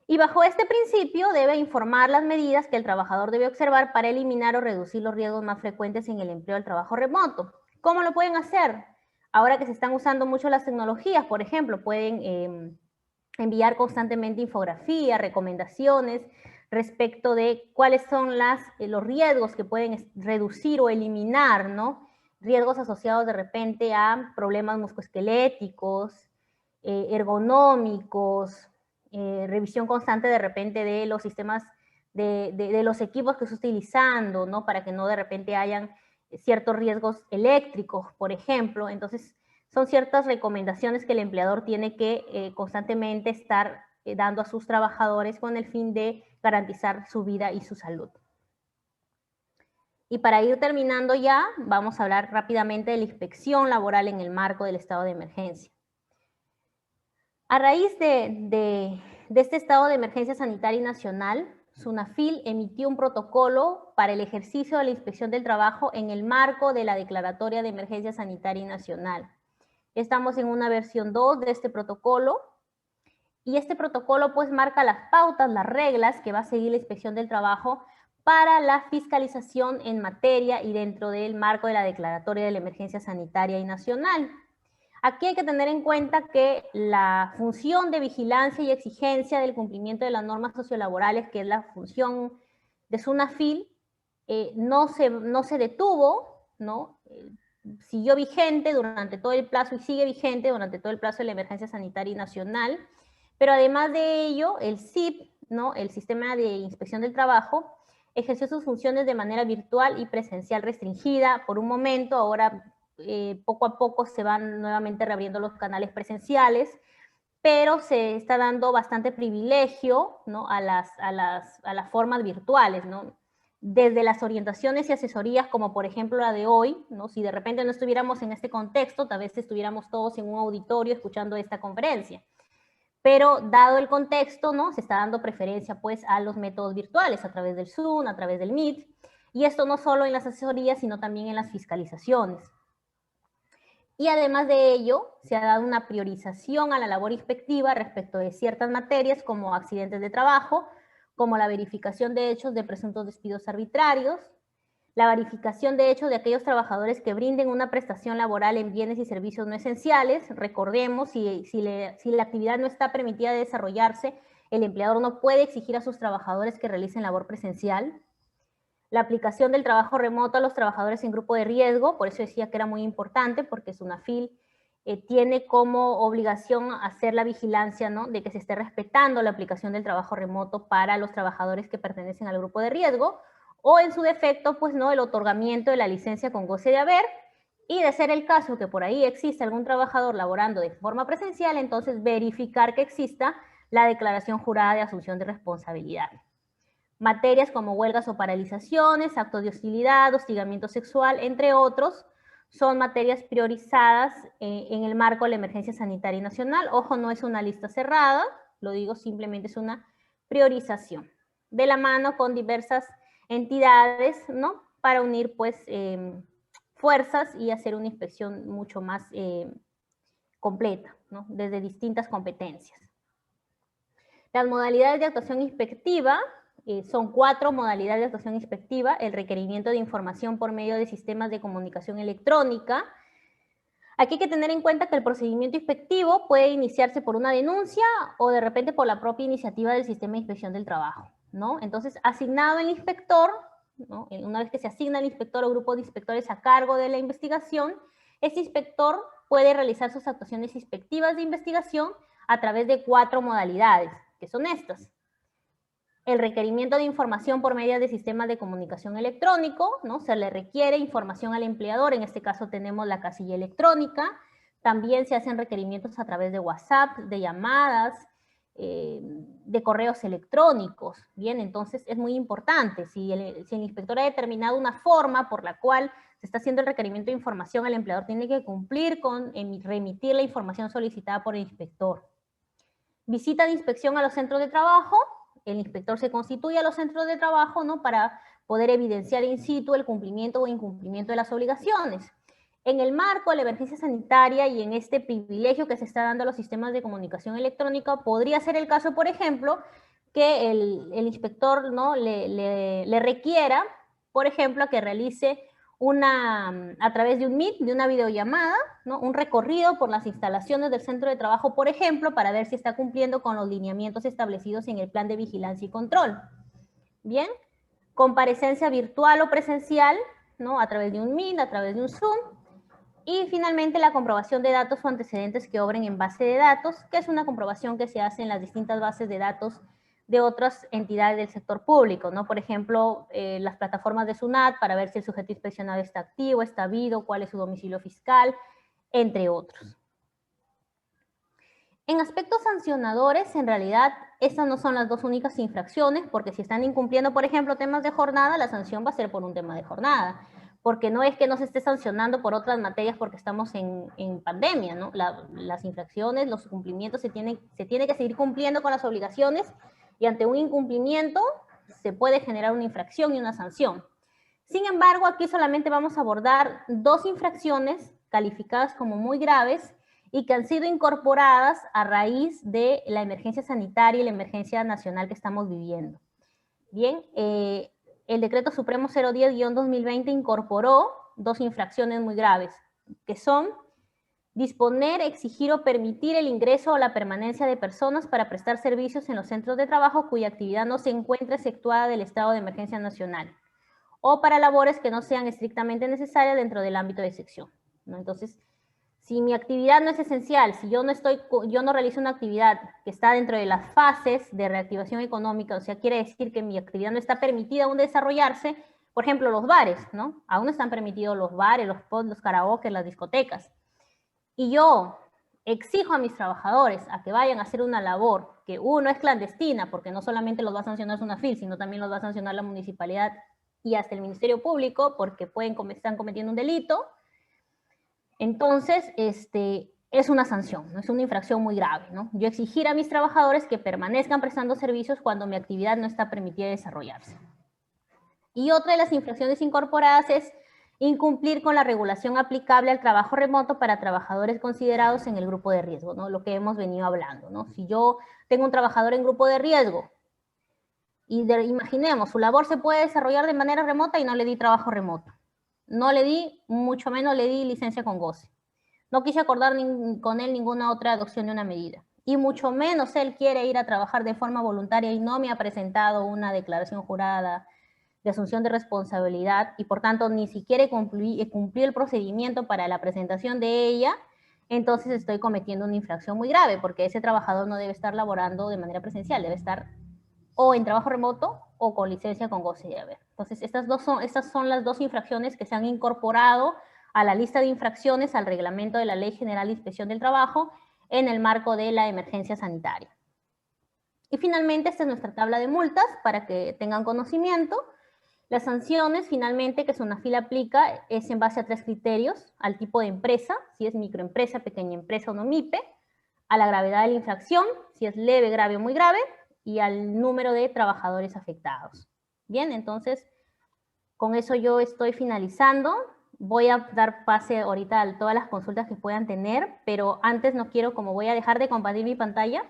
Y bajo este principio debe informar las medidas que el trabajador debe observar para eliminar o reducir los riesgos más frecuentes en el empleo del trabajo remoto. ¿Cómo lo pueden hacer? Ahora que se están usando mucho las tecnologías, por ejemplo, pueden enviar constantemente infografías, recomendaciones respecto de cuáles son los riesgos que pueden reducir o eliminar, ¿no? Riesgos asociados de repente a problemas musculoesqueléticos, ergonómicos, revisión constante de repente de los sistemas, de los equipos que se está utilizando, ¿no? Para que no de repente hayan ciertos riesgos eléctricos, por ejemplo. Entonces, son ciertas recomendaciones que el empleador tiene que constantemente estar dando a sus trabajadores con el fin de garantizar su vida y su salud. Y para ir terminando ya, vamos a hablar rápidamente de la inspección laboral en el marco del estado de emergencia. A raíz de este estado de emergencia sanitaria nacional, SUNAFIL emitió un protocolo para el ejercicio de la inspección del trabajo en el marco de la Declaratoria de Emergencia Sanitaria Nacional. Estamos en una versión 2 de este protocolo y este protocolo pues marca las pautas, las reglas que va a seguir la inspección del trabajo para la fiscalización en materia y dentro del marco de la Declaratoria de la Emergencia Sanitaria y Nacional. Aquí hay que tener en cuenta que la función de vigilancia y exigencia del cumplimiento de las normas sociolaborales, que es la función de SUNAFIL, no se detuvo, ¿no? Siguió vigente durante todo el plazo y sigue vigente durante todo el plazo de la emergencia sanitaria nacional, pero además de ello, el SIP, ¿no? El Sistema de Inspección del Trabajo, ejerció sus funciones de manera virtual y presencial restringida por un momento. Ahora poco a poco se van nuevamente reabriendo los canales presenciales, pero se está dando bastante privilegio, ¿no? a las formas virtuales, ¿no? Desde las orientaciones y asesorías, como por ejemplo la de hoy, ¿no? Si de repente no estuviéramos en este contexto, tal vez estuviéramos todos en un auditorio escuchando esta conferencia. Pero dado el contexto, ¿no? Se está dando preferencia pues a los métodos virtuales, a través del Zoom, a través del Meet, y esto no solo en las asesorías, sino también en las fiscalizaciones. Y además de ello, se ha dado una priorización a la labor inspectiva respecto de ciertas materias como accidentes de trabajo, como la verificación de hechos de presuntos despidos arbitrarios, la verificación de hechos de aquellos trabajadores que brinden una prestación laboral en bienes y servicios no esenciales. Recordemos, si la actividad no está permitida de desarrollarse, el empleador no puede exigir a sus trabajadores que realicen labor presencial. La aplicación del trabajo remoto a los trabajadores en grupo de riesgo, por eso decía que era muy importante, porque SUNAFIL tiene como obligación hacer la vigilancia, ¿no? De que se esté respetando la aplicación del trabajo remoto para los trabajadores que pertenecen al grupo de riesgo, o en su defecto, pues no, el otorgamiento de la licencia con goce de haber, y de ser el caso que por ahí existe algún trabajador laborando de forma presencial, entonces verificar que exista la declaración jurada de asunción de responsabilidad. Materias como huelgas o paralizaciones, actos de hostilidad, hostigamiento sexual, entre otros, son materias priorizadas en el marco de la emergencia sanitaria nacional. Ojo, no es una lista cerrada, lo digo, simplemente es una priorización, de la mano con diversas entidades, ¿no? Para unir, pues, fuerzas y hacer una inspección mucho más completa, ¿no? Desde distintas competencias. Las modalidades de actuación inspectiva son 4 modalidades de actuación inspectiva: el requerimiento de información por medio de sistemas de comunicación electrónica. Aquí hay que tener en cuenta que el procedimiento inspectivo puede iniciarse por una denuncia o de repente por la propia iniciativa del sistema de inspección del trabajo, ¿no? Entonces, asignado el inspector, ¿no? Una vez que se asigna el inspector o grupo de inspectores a cargo de la investigación, ese inspector puede realizar sus actuaciones inspectivas de investigación a través de 4 modalidades, que son estas: el requerimiento de información por medio de sistemas de comunicación electrónico, ¿no? Se le requiere información al empleador, en este caso tenemos la casilla electrónica. También se hacen requerimientos a través de WhatsApp, de llamadas, de correos electrónicos. Bien, entonces es muy importante. Si el inspector ha determinado una forma por la cual se está haciendo el requerimiento de información, el empleador tiene que cumplir con remitir la información solicitada por el inspector. Visita de inspección a los centros de trabajo. El inspector se constituye a los centros de trabajo, ¿no?, para poder evidenciar in situ el cumplimiento o incumplimiento de las obligaciones. En el marco de la emergencia sanitaria y en este privilegio que se está dando a los sistemas de comunicación electrónica, podría ser el caso, por ejemplo, que el inspector, ¿no?, le requiera, por ejemplo, que realice a través de un Meet, de una videollamada, ¿no?, un recorrido por las instalaciones del centro de trabajo, por ejemplo, para ver si está cumpliendo con los lineamientos establecidos en el plan de vigilancia y control. Bien, comparecencia virtual o presencial, ¿no?, a través de un Meet, a través de un Zoom. Y finalmente la comprobación de datos o antecedentes que obren en base de datos, que es una comprobación que se hace en las distintas bases de datos de otras entidades del sector público, ¿no? Por ejemplo, las plataformas de SUNAT para ver si el sujeto inspeccionado está activo, está habido, cuál es su domicilio fiscal, entre otros. En aspectos sancionadores, en realidad, estas no son las dos únicas infracciones, porque si están incumpliendo, por ejemplo, temas de jornada, la sanción va a ser por un tema de jornada, porque no es que no se esté sancionando por otras materias porque estamos en pandemia, ¿no? Las infracciones, los cumplimientos, se tiene que seguir cumpliendo con las obligaciones, y ante un incumplimiento se puede generar una infracción y una sanción. Sin embargo, aquí solamente vamos a abordar dos infracciones calificadas como muy graves y que han sido incorporadas a raíz de la emergencia sanitaria y la emergencia nacional que estamos viviendo. Bien, el Decreto Supremo 010-2020 incorporó dos infracciones muy graves, que son disponer, exigir o permitir el ingreso o la permanencia de personas para prestar servicios en los centros de trabajo cuya actividad no se encuentre exceptuada del estado de emergencia nacional, o para labores que no sean estrictamente necesarias dentro del ámbito de sección, ¿no? Entonces, si mi actividad no es esencial, si yo no realizo una actividad que está dentro de las fases de reactivación económica, o sea, quiere decir que mi actividad no está permitida aún desarrollarse, por ejemplo, los bares, ¿no? Aún no están permitidos los bares, los pubs, los karaoke, las discotecas. Y yo exijo a mis trabajadores a que vayan a hacer una labor que uno es clandestina, porque no solamente los va a sancionar SUNAFIL, sino también los va a sancionar la municipalidad y hasta el Ministerio Público, porque están cometiendo un delito. Entonces, es una sanción, ¿no? Es una infracción muy grave, ¿no? Yo exigir a mis trabajadores que permanezcan prestando servicios cuando mi actividad no está permitida desarrollarse. Y otra de las infracciones incorporadas es incumplir con la regulación aplicable al trabajo remoto para trabajadores considerados en el grupo de riesgo, ¿no? Lo que hemos venido hablando, ¿no? Si yo tengo un trabajador en grupo de riesgo y imaginemos, su labor se puede desarrollar de manera remota y no le di trabajo remoto. No le di, mucho menos le di licencia con goce. No quise acordar con él ninguna otra adopción de una medida. Y mucho menos él quiere ir a trabajar de forma voluntaria y no me ha presentado una declaración jurada de asunción de responsabilidad y por tanto ni siquiera cumplí el procedimiento para la presentación de ella, entonces estoy cometiendo una infracción muy grave porque ese trabajador no debe estar laborando de manera presencial, debe estar o en trabajo remoto o con licencia con goce de haber. Entonces, estas son las dos infracciones que se han incorporado a la lista de infracciones al reglamento de la Ley General de Inspección del Trabajo en el marco de la emergencia sanitaria. Y finalmente, esta es nuestra tabla de multas para que tengan conocimiento. Las sanciones, finalmente, que SUNAFIL aplica es en base a 3 criterios: al tipo de empresa, si es microempresa, pequeña empresa o no MIPE, a la gravedad de la infracción, si es leve, grave o muy grave, y al número de trabajadores afectados. Bien, entonces, con eso yo estoy finalizando. Voy a dar pase ahorita a todas las consultas que puedan tener, pero antes no quiero, como voy a dejar de compartir mi pantalla,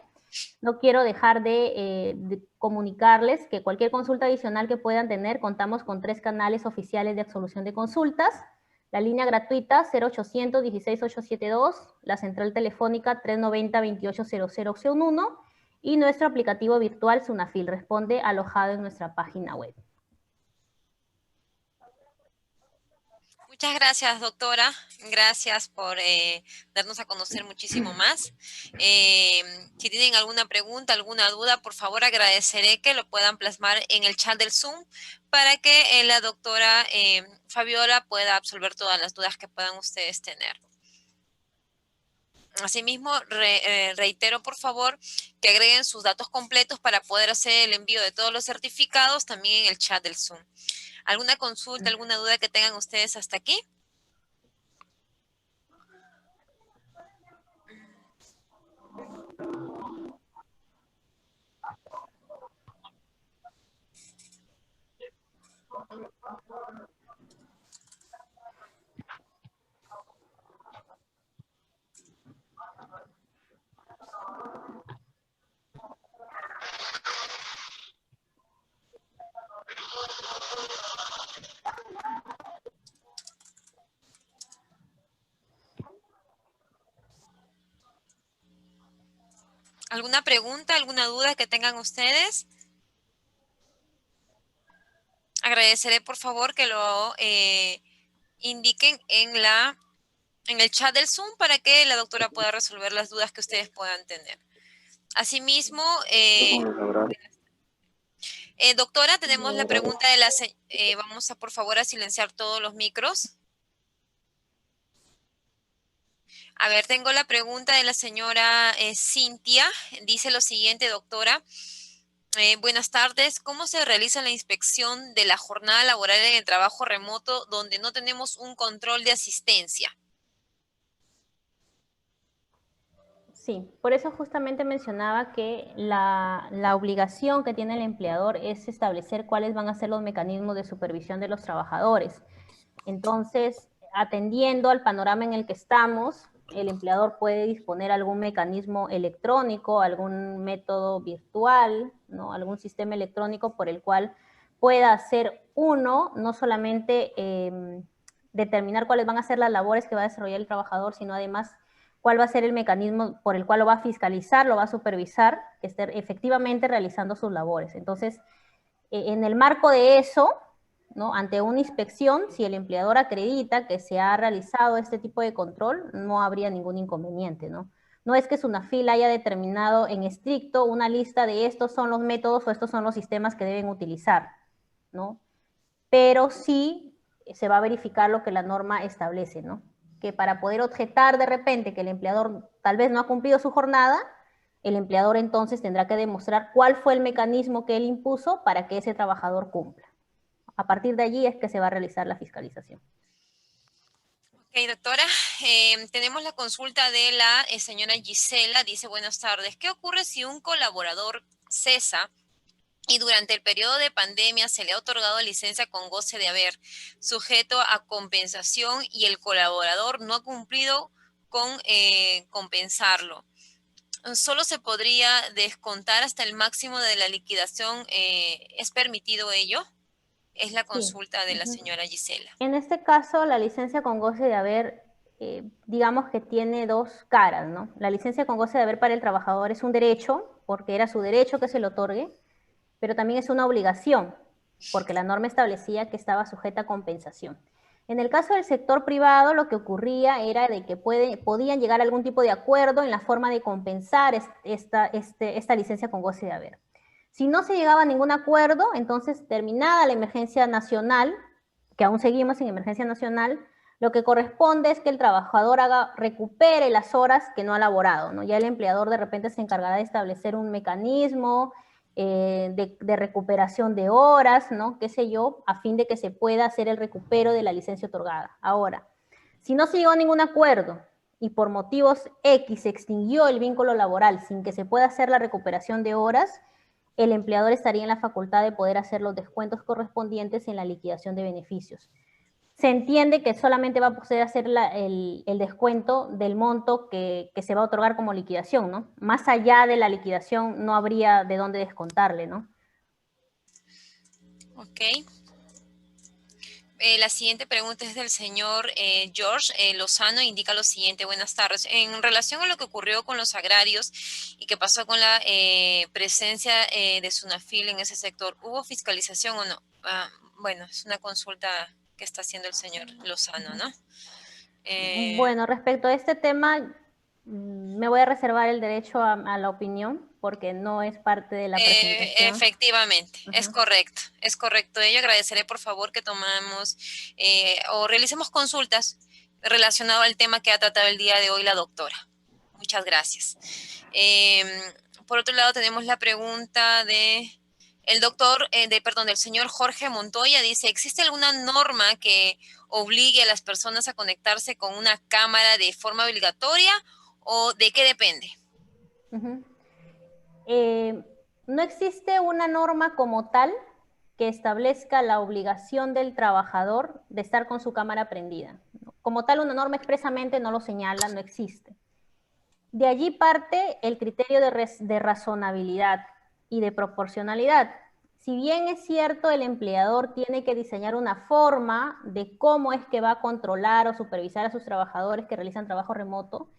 no quiero dejar de comunicarles que cualquier consulta adicional que puedan tener, contamos con 3 canales oficiales de absolución de consultas: la línea gratuita 0800 16872, la central telefónica 390 280001 y nuestro aplicativo virtual SUNAFIL Responde, alojado en nuestra página web. Muchas gracias, doctora. Gracias por darnos a conocer muchísimo más. Si tienen alguna pregunta, alguna duda, por favor agradeceré que lo puedan plasmar en el chat del Zoom para que la doctora Fabiola pueda absolver todas las dudas que puedan ustedes tener. Asimismo, reitero por favor que agreguen sus datos completos para poder hacer el envío de todos los certificados también en el chat del Zoom. ¿Alguna consulta, alguna duda que tengan ustedes hasta aquí? ¿Alguna pregunta, alguna duda que tengan ustedes? Agradeceré por favor que lo indiquen en el chat del Zoom para que la doctora pueda resolver las dudas que ustedes puedan tener. Asimismo, doctora, tenemos la pregunta de la vamos a por favor a silenciar todos los micros. A ver, tengo la pregunta de la señora Cintia. Dice lo siguiente, doctora. Buenas tardes. ¿Cómo se realiza la inspección de la jornada laboral en el trabajo remoto donde no tenemos un control de asistencia? Sí, por eso justamente mencionaba que la obligación que tiene el empleador es establecer cuáles van a ser los mecanismos de supervisión de los trabajadores. Entonces, atendiendo al panorama en el que estamos, el empleador puede disponer algún mecanismo electrónico, algún método virtual, ¿no? Algún sistema electrónico por el cual pueda hacer uno, no solamente determinar cuáles van a ser las labores que va a desarrollar el trabajador, sino además cuál va a ser el mecanismo por el cual lo va a fiscalizar, lo va a supervisar, que esté efectivamente realizando sus labores. Entonces, en el marco de eso, ¿no? Ante una inspección, si el empleador acredita que se ha realizado este tipo de control, no habría ningún inconveniente, ¿no? No es que SUNAFIL haya determinado en estricto una lista de estos son los métodos o estos son los sistemas que deben utilizar, ¿no? Pero sí se va a verificar lo que la norma establece, ¿no? Que para poder objetar de repente que el empleador tal vez no ha cumplido su jornada, el empleador entonces tendrá que demostrar cuál fue el mecanismo que él impuso para que ese trabajador cumpla. A partir de allí es que se va a realizar la fiscalización. Ok, doctora, tenemos la consulta de la señora Gisela. Dice, buenas tardes. ¿Qué ocurre si un colaborador cesa y durante el periodo de pandemia se le ha otorgado licencia con goce de haber, sujeto a compensación y el colaborador no ha cumplido con compensarlo? Solo se podría descontar hasta el máximo de la liquidación. ¿Es permitido ello? Es la Sí. consulta de la señora Gisela. En este caso, la licencia con goce de haber, digamos que tiene dos caras, ¿no? La licencia con goce de haber para el trabajador es un derecho, porque era su derecho que se le otorgue, pero también es una obligación, porque la norma establecía que estaba sujeta a compensación. En el caso del sector privado, lo que ocurría era de que podían llegar a algún tipo de acuerdo en la forma de compensar esta licencia con goce de haber. Si no se llegaba a ningún acuerdo, entonces terminada la emergencia nacional, que aún seguimos en emergencia nacional, lo que corresponde es que el trabajador recupere las horas que no ha laborado, ¿no? Ya el empleador de repente se encargará de establecer un mecanismo de recuperación de horas, ¿no? Qué sé yo, a fin de que se pueda hacer el recupero de la licencia otorgada. Ahora, si no se llegó a ningún acuerdo y por motivos X se extinguió el vínculo laboral sin que se pueda hacer la recuperación de horas, el empleador estaría en la facultad de poder hacer los descuentos correspondientes en la liquidación de beneficios. Se entiende que solamente va a poder hacer el descuento del monto que se va a otorgar como liquidación, ¿no? Más allá de la liquidación no habría de dónde descontarle, ¿no? Ok. La siguiente pregunta es del señor George Lozano. Indica lo siguiente. Buenas tardes. En relación a lo que ocurrió con los agrarios y que pasó con la presencia de SUNAFIL en ese sector, ¿hubo fiscalización o no? Bueno, es una consulta que está haciendo el señor Lozano, ¿no? Bueno, respecto a este tema, me voy a reservar el derecho a la opinión porque no es parte de la presentación. Efectivamente, es correcto ello. Agradeceré por favor que tomamos o realicemos consultas relacionadas al tema que ha tratado el día de hoy la doctora. Muchas gracias. Por otro lado, tenemos la pregunta de el doctor, del señor Jorge Montoya. Dice, ¿existe alguna norma que obligue a las personas a conectarse con una cámara de forma obligatoria o de qué depende? Uh-huh. No existe una norma como tal que establezca la obligación del trabajador de estar con su cámara prendida. Como tal, una norma expresamente no lo señala, no existe. De allí parte el criterio de razonabilidad y de proporcionalidad. Si bien es cierto, el empleador tiene que diseñar una forma de cómo es que va a controlar o supervisar a sus trabajadores que realizan trabajo remoto,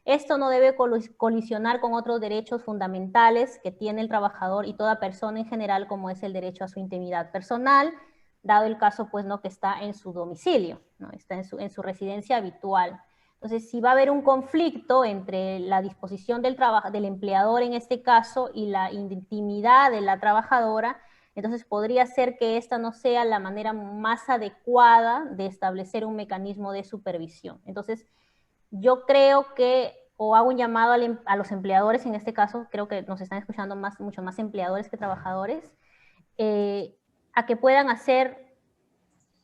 esto no debe colisionar con otros derechos fundamentales que tiene el trabajador y toda persona en general, como es el derecho a su intimidad personal, dado el caso, pues, no, que está en su domicilio, ¿no? Está en su residencia habitual. Entonces, si va a haber un conflicto entre la disposición del empleador en este caso y la intimidad de la trabajadora, entonces podría ser que esta no sea la manera más adecuada de establecer un mecanismo de supervisión. Entonces, yo creo que, o hago un llamado a los empleadores, en este caso, creo que nos están escuchando mucho más empleadores que trabajadores, a que puedan hacer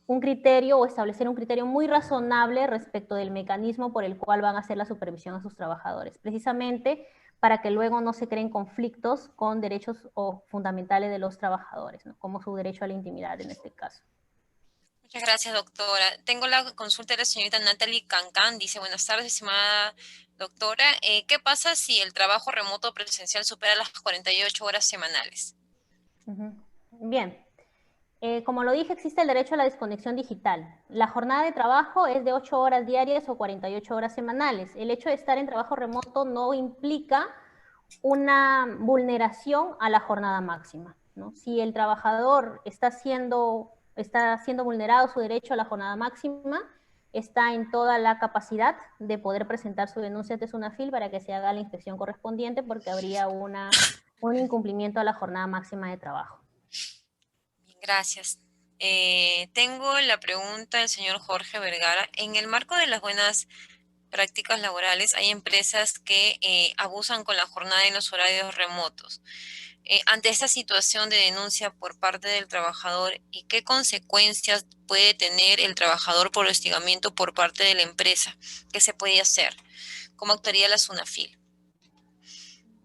un criterio o establecer un criterio muy razonable respecto del mecanismo por el cual van a hacer la supervisión a sus trabajadores, precisamente para que luego no se creen conflictos con derechos fundamentales de los trabajadores, ¿no? Como su derecho a la intimidad en este caso. Muchas gracias, doctora. Tengo la consulta de la señorita Natalie Cancan. Dice, buenas tardes, estimada doctora. ¿Qué pasa si el trabajo remoto presencial supera las 48 horas semanales? Bien. Como lo dije, existe el derecho a la desconexión digital. La jornada de trabajo es de 8 horas diarias o 48 horas semanales. El hecho de estar en trabajo remoto no implica una vulneración a la jornada máxima, ¿no? Si el trabajador está siendo vulnerado su derecho a la jornada máxima, está en toda la capacidad de poder presentar su denuncia ante SUNAFIL para que se haga la inspección correspondiente, porque habría un incumplimiento a la jornada máxima de trabajo. Bien, gracias. Tengo la pregunta del señor Jorge Vergara. En el marco de las buenas prácticas laborales, hay empresas que abusan con la jornada en los horarios remotos. Ante esta situación de denuncia por parte del trabajador, ¿y qué consecuencias puede tener el trabajador por hostigamiento por parte de la empresa? ¿Qué se puede hacer? ¿Cómo actuaría la SUNAFIL?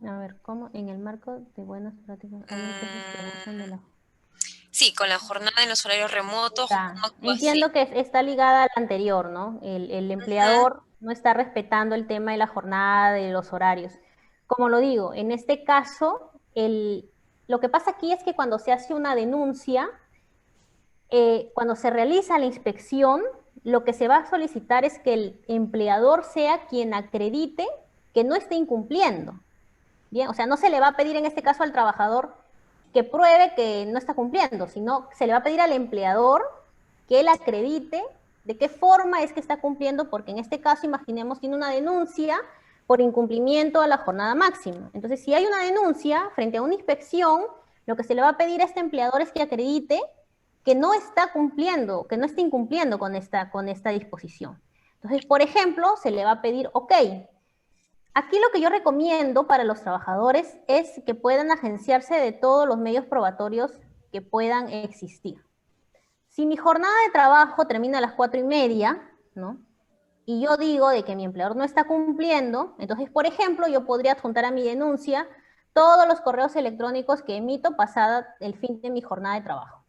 A ver, ¿cómo? En el marco de buenas prácticas, hay empresas que abusan de la... Sí, con la jornada en los horarios remotos, ¿cómo actúa así? Entiendo que está ligada a la anterior, ¿no? El Ujú. empleador no está respetando el tema de la jornada, de los horarios. Como lo digo, en este caso, lo que pasa aquí es que cuando se hace una denuncia, cuando se realiza la inspección, lo que se va a solicitar es que el empleador sea quien acredite que no esté incumpliendo. Bien, o sea, no se le va a pedir en este caso al trabajador que pruebe que no está cumpliendo, sino se le va a pedir al empleador que él acredite de qué forma es que está cumpliendo, porque en este caso, imaginemos, tiene una denuncia por incumplimiento a la jornada máxima. Entonces, si hay una denuncia frente a una inspección, lo que se le va a pedir a este empleador es que acredite que no está cumpliendo, que no está incumpliendo con esta disposición. Entonces, por ejemplo, se le va a pedir, ok, aquí lo que yo recomiendo para los trabajadores es que puedan agenciarse de todos los medios probatorios que puedan existir. Si mi jornada de trabajo termina a las 4:30, ¿no? Y yo digo de que mi empleador no está cumpliendo, entonces, por ejemplo, yo podría adjuntar a mi denuncia todos los correos electrónicos que emito pasada el fin de mi jornada de trabajo.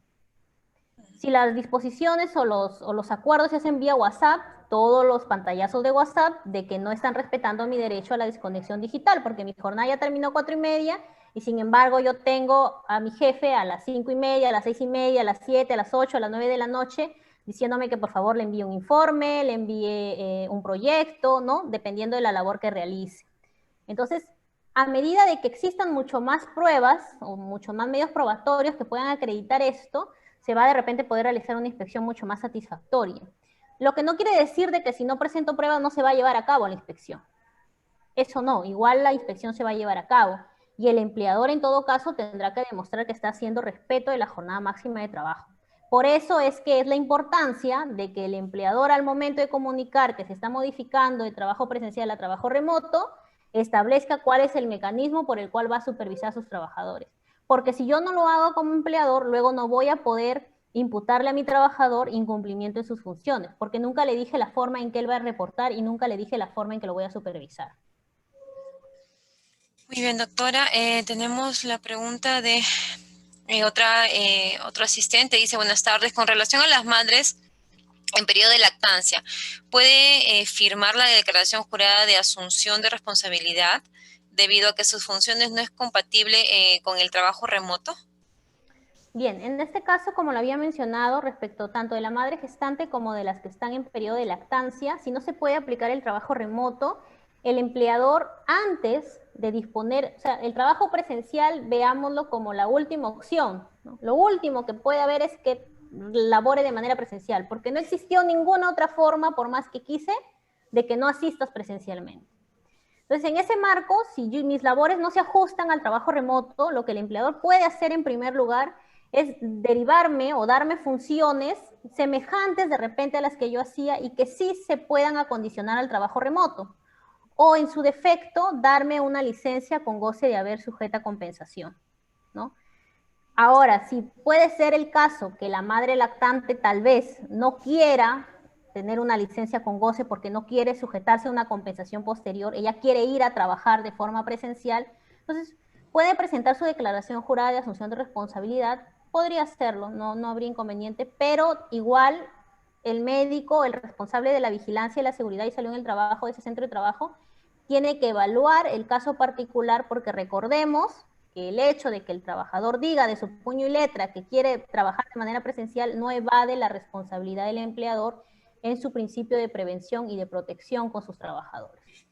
Si las disposiciones o los acuerdos se hacen vía WhatsApp, todos los pantallazos de WhatsApp de que no están respetando mi derecho a la desconexión digital, porque mi jornada ya terminó 4:30 y sin embargo yo tengo a mi jefe a las 5:30, a las 6:30, a las 7, a las 8, a las 9 de la noche, diciéndome que por favor le envíe un informe, le envíe un proyecto, ¿no? Dependiendo de la labor que realice. Entonces, a medida de que existan mucho más pruebas o mucho más medios probatorios que puedan acreditar esto, se va de repente poder realizar una inspección mucho más satisfactoria. Lo que no quiere decir de que si no presento pruebas no se va a llevar a cabo la inspección. Eso no, igual la inspección se va a llevar a cabo. Y el empleador en todo caso tendrá que demostrar que está haciendo respeto de la jornada máxima de trabajo. Por eso es que es la importancia de que el empleador al momento de comunicar que se está modificando de trabajo presencial a trabajo remoto, establezca cuál es el mecanismo por el cual va a supervisar a sus trabajadores. Porque si yo no lo hago como empleador, luego no voy a poder imputarle a mi trabajador incumplimiento de sus funciones, porque nunca le dije la forma en que él va a reportar y nunca le dije la forma en que lo voy a supervisar. Muy bien, doctora. Tenemos la pregunta de otro asistente. Dice, buenas tardes. Con relación a las madres en periodo de lactancia, ¿puede firmar la declaración jurada de asunción de responsabilidad debido a que sus funciones no es compatible con el trabajo remoto? Bien, en este caso, como lo había mencionado, respecto tanto de la madre gestante como de las que están en periodo de lactancia, si no se puede aplicar el trabajo remoto, el empleador antes de disponer, o sea, el trabajo presencial, veámoslo como la última opción, ¿no? Lo último que puede haber es que labore de manera presencial, porque no existió ninguna otra forma, por más que quise, de que no asistas presencialmente. Entonces, en ese marco, si mis labores no se ajustan al trabajo remoto, lo que el empleador puede hacer en primer lugar es derivarme o darme funciones semejantes de repente a las que yo hacía y que sí se puedan acondicionar al trabajo remoto. O en su defecto, darme una licencia con goce de haber sujeta a compensación, ¿no? Ahora, si puede ser el caso que la madre lactante tal vez no quiera tener una licencia con goce porque no quiere sujetarse a una compensación posterior, ella quiere ir a trabajar de forma presencial, entonces puede presentar su declaración jurada de asunción de responsabilidad, podría hacerlo, no habría inconveniente, pero igual el médico, el responsable de la vigilancia y la seguridad y salud en el trabajo de ese centro de trabajo, tiene que evaluar el caso particular porque recordemos que el hecho de que el trabajador diga de su puño y letra que quiere trabajar de manera presencial no evade la responsabilidad del empleador en su principio de prevención y de protección con sus trabajadores.